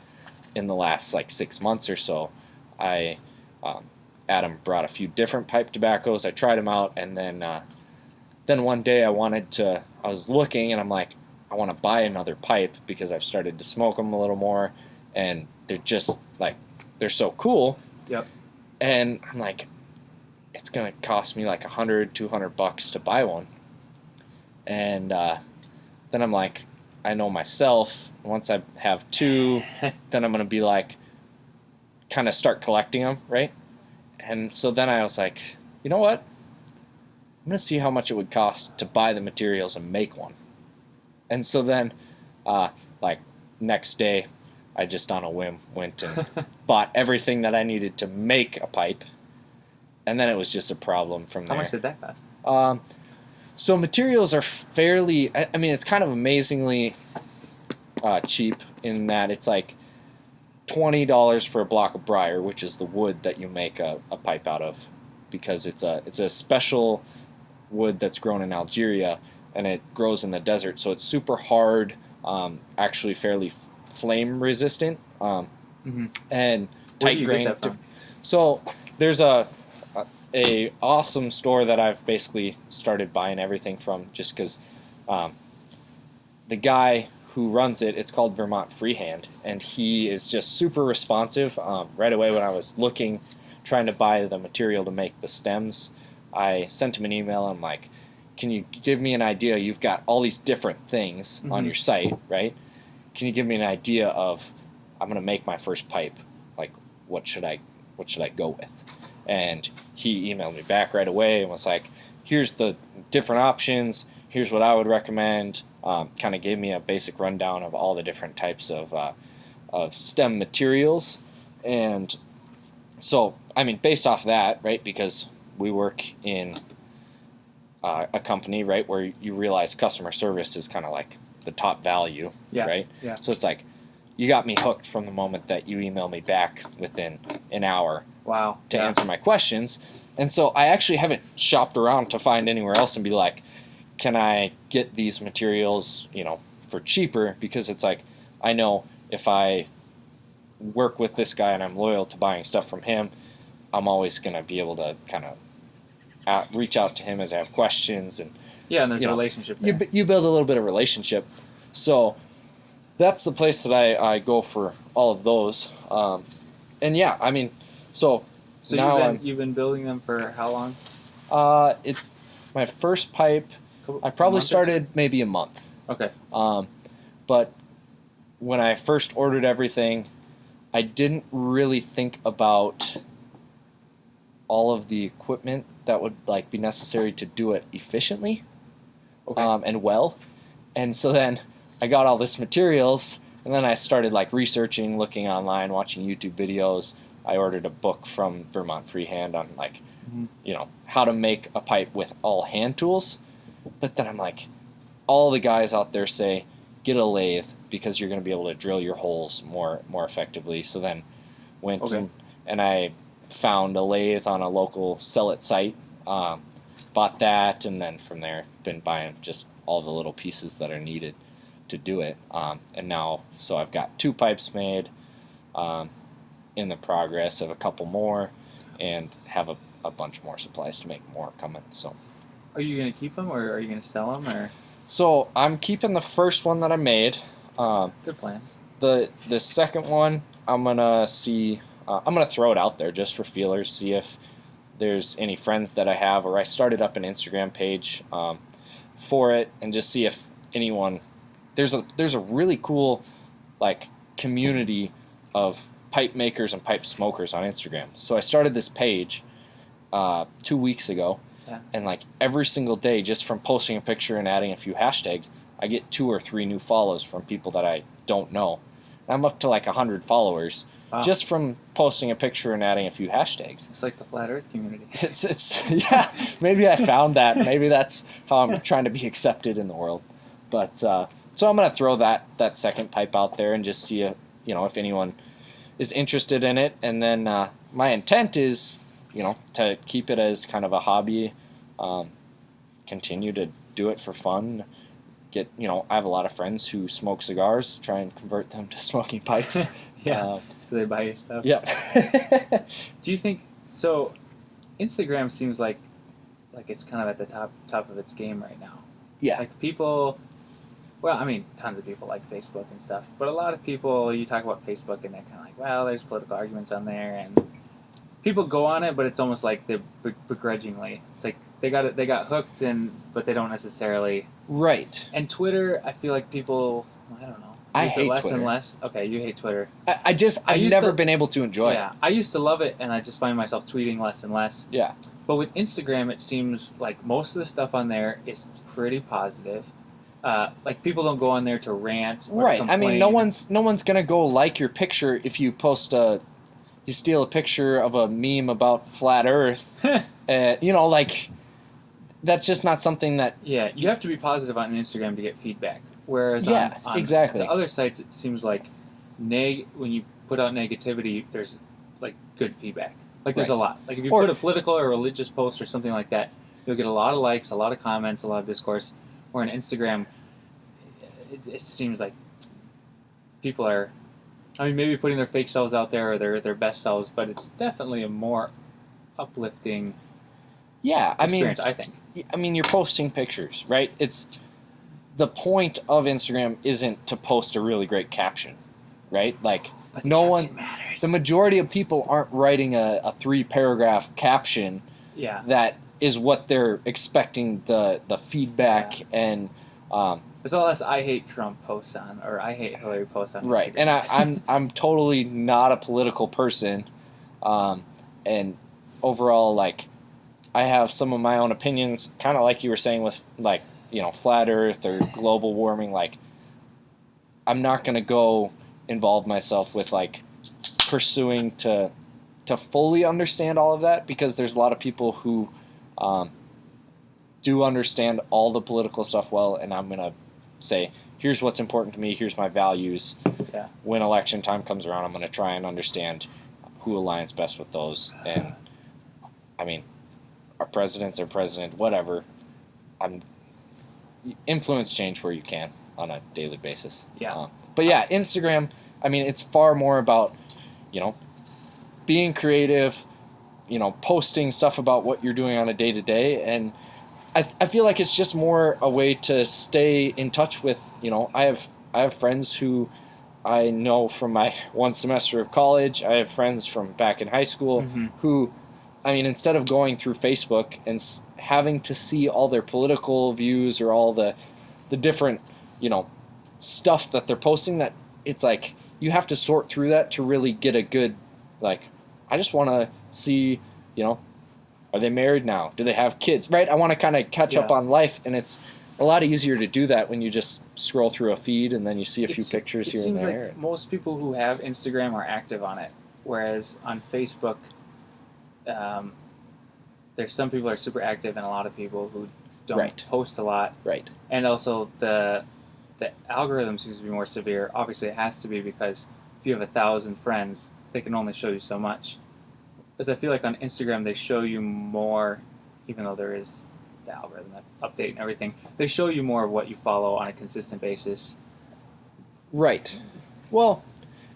in the last like 6 months or so, Adam brought a few different pipe tobaccos. I tried them out, and then one day I was looking, and I'm like, I want to buy another pipe because I've started to smoke them a little more, and they're just like, they're so cool. Yep. And I'm like, it's going to cost me like $100-$200 to buy one. And then I'm like, I know myself, once I have two, then I'm going to be like, kind of start collecting them, right? And so then I was like, you know what? I'm going to see how much it would cost to buy the materials and make one. And so then, like, next day, I just on a whim went and bought everything that I needed to make a pipe. And then it was just a problem from there. How much did that cost? So materials are fairly, I mean, it's kind of amazingly cheap in that it's like $20 for a block of briar, which is the wood that you make a pipe out of, because it's a special wood that's grown in Algeria, and it grows in the desert, so it's super hard, actually fairly flame resistant, and tight grain. So there's a awesome store that I've basically started buying everything from, just because the guy who runs it, it's called Vermont Freehand, and he is just super responsive. Right away when I was trying to buy the material to make the stems, I sent him an email. I'm like, can you give me an idea? You've got all these different things on your site, right? Can you give me an idea of, I'm going to make my first pipe, like, what should I go with? And he emailed me back right away and was like, here's the different options, here's what I would recommend, kind of gave me a basic rundown of all the different types of stem materials. And so, I mean, based off that, right, because we work in a company, right, where you realize customer service is kind of like the top value, right? Yeah. So it's like, you got me hooked from the moment that you email me back within an hour. Wow. To answer my questions. And so I actually haven't shopped around to find anywhere else and be like, can I get these materials, for cheaper? Because it's like, I know if I work with this guy and I'm loyal to buying stuff from him, I'm always going to be able to kind of reach out to him as I have questions. And and there's a relationship there. You build a little bit of relationship. So that's the place that I go for all of those. And yeah, I mean, so now you've been building them for how long? It's my first pipe. I probably started maybe a month. Okay. But when I first ordered everything, I didn't really think about all of the equipment that would be necessary to do it efficiently, and well. And so then I got all this materials, and then I started researching, looking online, watching YouTube videos. I ordered a book from Vermont Freehand on how to make a pipe with all hand tools. But then I'm like, all the guys out there say, get a lathe because you're going to be able to drill your holes more effectively. So then went and I found a lathe on a local sell-it site, bought that, and then from there been buying just all the little pieces that are needed to do it. And now, so I've got 2 pipes made, in the progress of a couple more, and have a bunch more supplies to make more coming. So, are you going to keep them, or are you going to sell them, or? So I'm keeping the first one that I made. Good plan. The second one, I'm gonna see. I'm gonna throw it out there just for feelers, see if there's any friends that I have, or I started up an Instagram page for it, and just see if anyone. There's a really cool community of pipe makers and pipe smokers on Instagram. So I started this page 2 weeks ago. Yeah. And every single day, just from posting a picture and adding a few hashtags, I get 2 or 3 new follows from people that I don't know. And I'm up to 100 followers, Wow. just from posting a picture and adding a few hashtags. It's like the flat Earth community. It's yeah. Maybe I found that. Maybe that's how I'm trying to be accepted in the world. But so I'm gonna throw that second pipe out there and just see if anyone is interested in it. And then my intent is to keep it as kind of a hobby, continue to do it for fun. I have a lot of friends who smoke cigars. Try and convert them to smoking pipes. Yeah. So they buy your stuff. Yep. Do you think so? Instagram seems like it's kind of at the top of its game right now. Yeah. Like people, well, I mean, tons of people like Facebook and stuff, but a lot of people, you talk about Facebook and they're kind of like, well, there's political arguments on there, and people go on it, but it's almost like they're begrudgingly. It's like they got hooked, but they don't necessarily. Right. And Twitter, I feel like people, I don't know. I use hate it less Twitter. and less. Okay, you hate Twitter. I've never been able to enjoy Yeah, I used to love it, and I just find myself tweeting less and less. it. Yeah. But with Instagram, it seems like most of the stuff on there is pretty positive. Like people don't go on there to rant. Or Right. complain. I mean, no one's gonna go like your picture if you you steal a picture of a meme about flat Earth. That's just not something that. Yeah, you have to be positive on Instagram to get feedback. Whereas on exactly. the other sites, it seems like when you put out negativity, there's like good feedback. Like there's a lot. Like if you put a political or religious post or something like that, you'll get a lot of likes, a lot of comments, a lot of discourse. Or on Instagram, it seems like people are, I mean, maybe putting their fake selves out there or their best selves, but it's definitely a more uplifting experience, I think. I mean, you're posting pictures, right? The point of Instagram isn't to post a really great caption, right? Like, But the caption matters. The majority of people aren't writing a 3-paragraph caption that is what they're expecting the feedback and there's all less I hate Trump posts on, or I hate Hillary posts on right. Instagram. And I'm totally not a political person, and overall, like, I have some of my own opinions, kind of like you were saying with, like, flat Earth or global warming. Like, I'm not gonna go involve myself with, like, pursuing to fully understand all of that, because there's a lot of people who do understand all the political stuff well, and I'm gonna say, here's what's important to me, here's my values. Yeah. When election time comes around, I'm gonna try and understand who aligns best with those. And I mean, our president's our president, whatever. Influence change where you can on a daily basis. Yeah. But yeah, Instagram, I mean, it's far more about, being creative, posting stuff about what you're doing on a day-to-day. And I feel like it's just more a way to stay in touch with, I have friends who I know from my one semester of college. I have friends from back in high school who, I mean, instead of going through Facebook and having to see all their political views or all the different, stuff that they're posting, that it's like you have to sort through that to really get a good, like, I just want to see, are they married now? Do they have kids? Right? I want to kind of catch up on life, and it's a lot easier to do that when you just scroll through a feed and then you see a few pictures here and there. It seems like most people who have Instagram are active on it, whereas on Facebook, there's some people who are super active and a lot of people who don't post a lot. Right. And also the algorithm seems to be more severe. Obviously, it has to be, because if you have 1,000 friends, they can only show you so much. Because I feel like on Instagram they show you more, even though there is the algorithm update and everything. They show you more of what you follow on a consistent basis. Right. Well,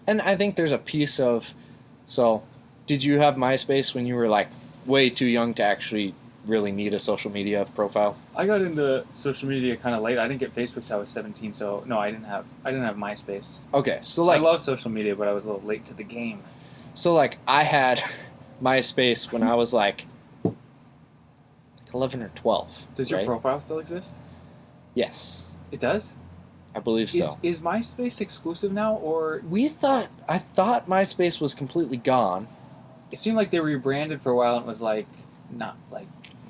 and I think there's a piece of, so did you have MySpace when you were like way too young to actually really need a social media profile? I got into social media kind of late. I didn't get Facebook till I was 17, so no, I didn't have MySpace. Okay, so like, I love social media, but I was a little late to the game. So like, I had MySpace when I was like 11 or 12. Does your profile still exist? Yes. It does? I believe so. Is MySpace exclusive now, or I thought MySpace was completely gone. It seemed like they rebranded for a while and it was like, not like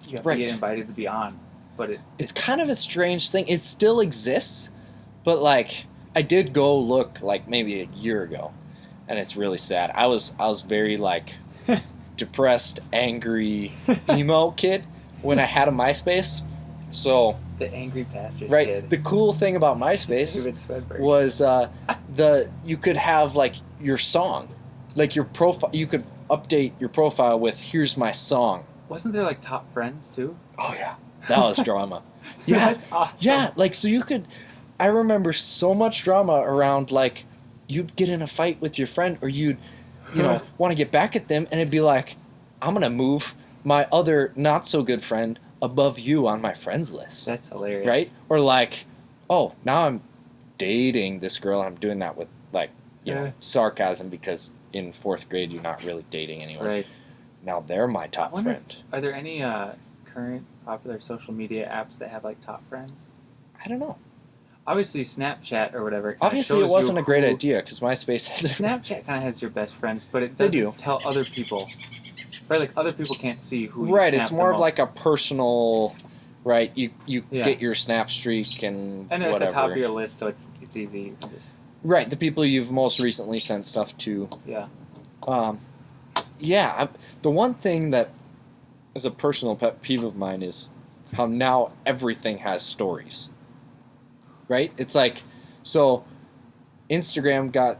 you have to get invited to be on, but it's kind of a strange thing. It still exists, but like, I did go look like maybe a year ago, and it's really sad. I was very like depressed, angry, emo kid when I had a MySpace. So The angry pastors right, kid. the cool thing about MySpace David Swedburg. was you could have like your song, like your profile. You could update your profile with "Here's my song." Wasn't there like top friends too? Oh yeah, that was drama. Yeah, That's awesome. yeah. Like so, you could. I remember so much drama around like you'd get in a fight with your friend, or you'd, want to get back at them, and it'd be like, I'm gonna move my other not so good friend above you on my friends list. That's hilarious. Right? Or like, oh, now I'm dating this girl. I'm doing that with like, sarcasm because in 4th grade you're not really dating anyone. Right. Now they're my top friend. Are there any current popular social media apps that have like top friends? I don't know. Obviously, Snapchat or whatever. Obviously, it wasn't a great idea because MySpace has Snapchat kind of has your best friends, but it They doesn't do. tell other people. Right, like other people can't see who. Right, You it's snap more the of like most. a personal. Right, you Yeah. get your snap streak and And they're whatever. at the top of your list, so it's easy. You can just Right, the people you've most recently sent stuff to. yeah. The one thing that is a personal pet peeve of mine is how now everything has stories. Right? It's like, so Instagram got,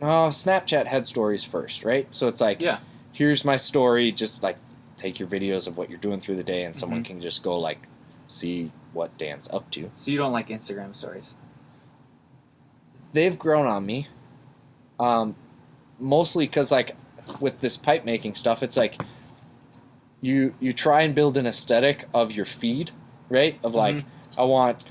Snapchat had stories first, right? So it's like, Yeah. here's my story, just like take your videos of what you're doing through the day and someone can just go like see what Dan's up to. So you don't like Instagram stories? They've grown on me. Mostly because like with this pipe making stuff, it's like you try and build an aesthetic of your feed, right? Of like, I want,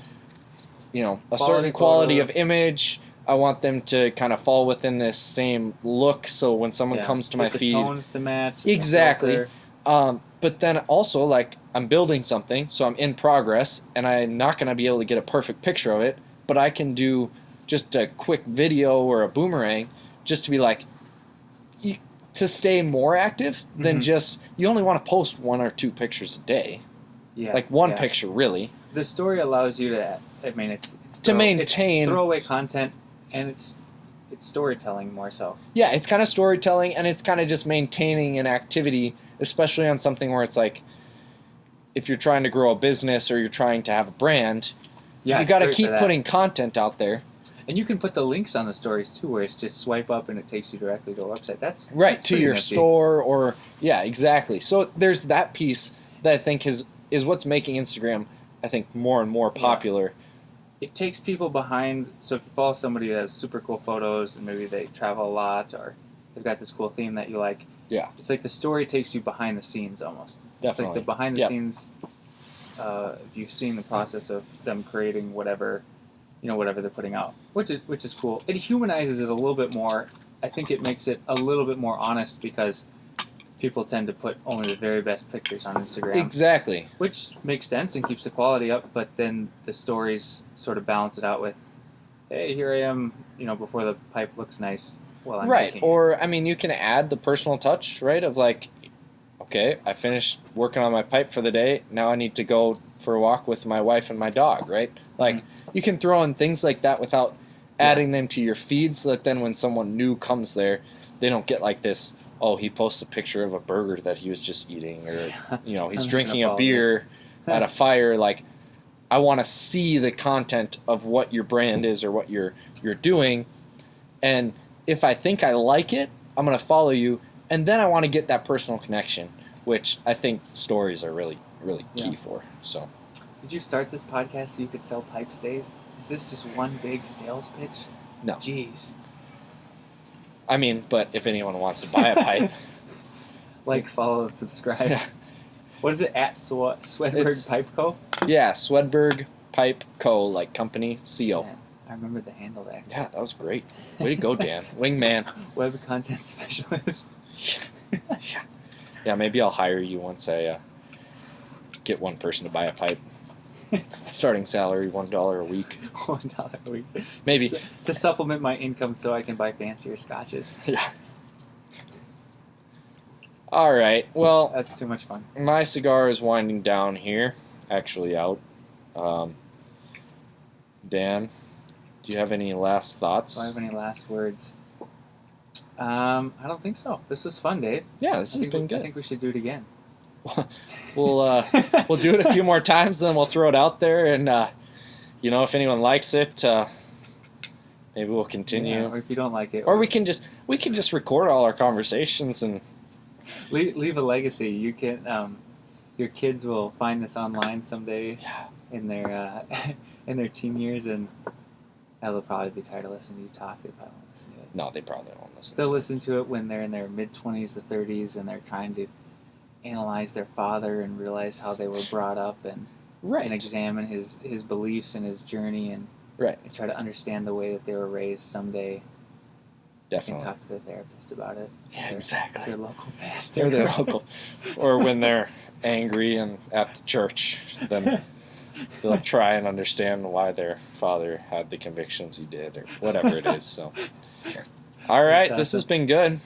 a certain quality of photos. image. I want them to kind of fall within this same look. So when someone comes to my Get the feed, tones to match. Exactly. the filter. But then also like I'm building something, so I'm in progress, and I'm not going to be able to get a perfect picture of it, but I can do just a quick video or a boomerang just to be like, to stay more active than just, you only want to post 1 or 2 pictures a day. Yeah. Like one yeah. picture, really. The story allows you to. I mean, it's To maintain. it's throwaway content, and it's storytelling more so. Yeah, it's kind of storytelling, and it's kind of just maintaining an activity, especially on something where it's like, if you're trying to grow a business or you're trying to have a brand, Yeah, you it's got to great keep for that. putting content out there. And you can put the links on the stories too, where it's just swipe up and it takes you directly to a website. That's Right, that's to pretty your nifty. store or, yeah, exactly. So there's that piece that I think is what's making Instagram, I think, more and more popular. It takes people behind. So if you follow somebody that has super cool photos and maybe they travel a lot or they've got this cool theme that you like, Yeah. it's like the story takes you behind the scenes almost. It's Definitely. like the behind the Yep. scenes. You've seen the process of them creating whatever they're putting out, which is cool. It humanizes it a little bit more. I think it makes it a little bit more honest because people tend to put only the very best pictures on Instagram, Exactly. which makes sense and keeps the quality up. But then the stories sort of balance it out with, hey, here I am, before the pipe looks nice while I'm Right. making it. Or, I mean, you can add the personal touch, right, of like, okay, I finished working on my pipe for the day. Now I need to go for a walk with my wife and my dog, right? Like, you can throw in things like that without adding them to your feed so that then when someone new comes there, they don't get like this, oh, he posts a picture of a burger that he was just eating, or, he's drinking a beer at a fire. Like, I want to see the content of what your brand is or what you're doing. And if I think I like it, I'm going to follow you. And then I want to get that personal connection, which I think stories are really, really key for. So, Did you start this podcast so you could sell pipes, Dave? Is this just one big sales pitch? No. Jeez. I mean, but if anyone wants to buy a pipe, Like, follow, and subscribe. Yeah. What is it, at Swedburg It's- Pipe Co.? yeah, Swedburg Pipe Co. like company CO. Man, I remember the handle there. Yeah, that was great. Way to go, Dan. Wingman. Web content specialist. Yeah, maybe I'll hire you once I get one person to buy a pipe. Starting salary $1 a week. $1 a week. Maybe. To supplement my income so I can buy fancier scotches. Yeah. All right. Well, That's too much fun. my cigar is winding down here. Actually, out. Dan, do you have any last thoughts? Do I have any last words? I don't think so. This was fun, Dave. Yeah, this has been I good. think we should do it again. We'll do it a few more times, then we'll throw it out there, and if anyone likes it, maybe we'll continue. Yeah, or if you don't like it, Or we can just record all our conversations and leave a legacy. You can your kids will find this online someday in their in their teen years, and they'll probably be tired of listening to you talk. They probably won't listen to it. no, they probably won't listen. They'll listen to it when they're in their mid-20s to 30s, and they're trying to analyze their father and realize how they were brought up, and examine his beliefs and his journey, and try to understand the way that they were raised someday. Definitely. And talk to their therapist about it. Yeah, exactly. Their local pastor. Or their local. Or when they're angry and at the church, then they'll try and understand why their father had the convictions he did, or whatever it is. So, all right, this has been good.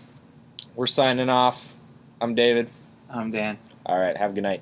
We're signing off. I'm David. I'm Dan. All right, have a good night.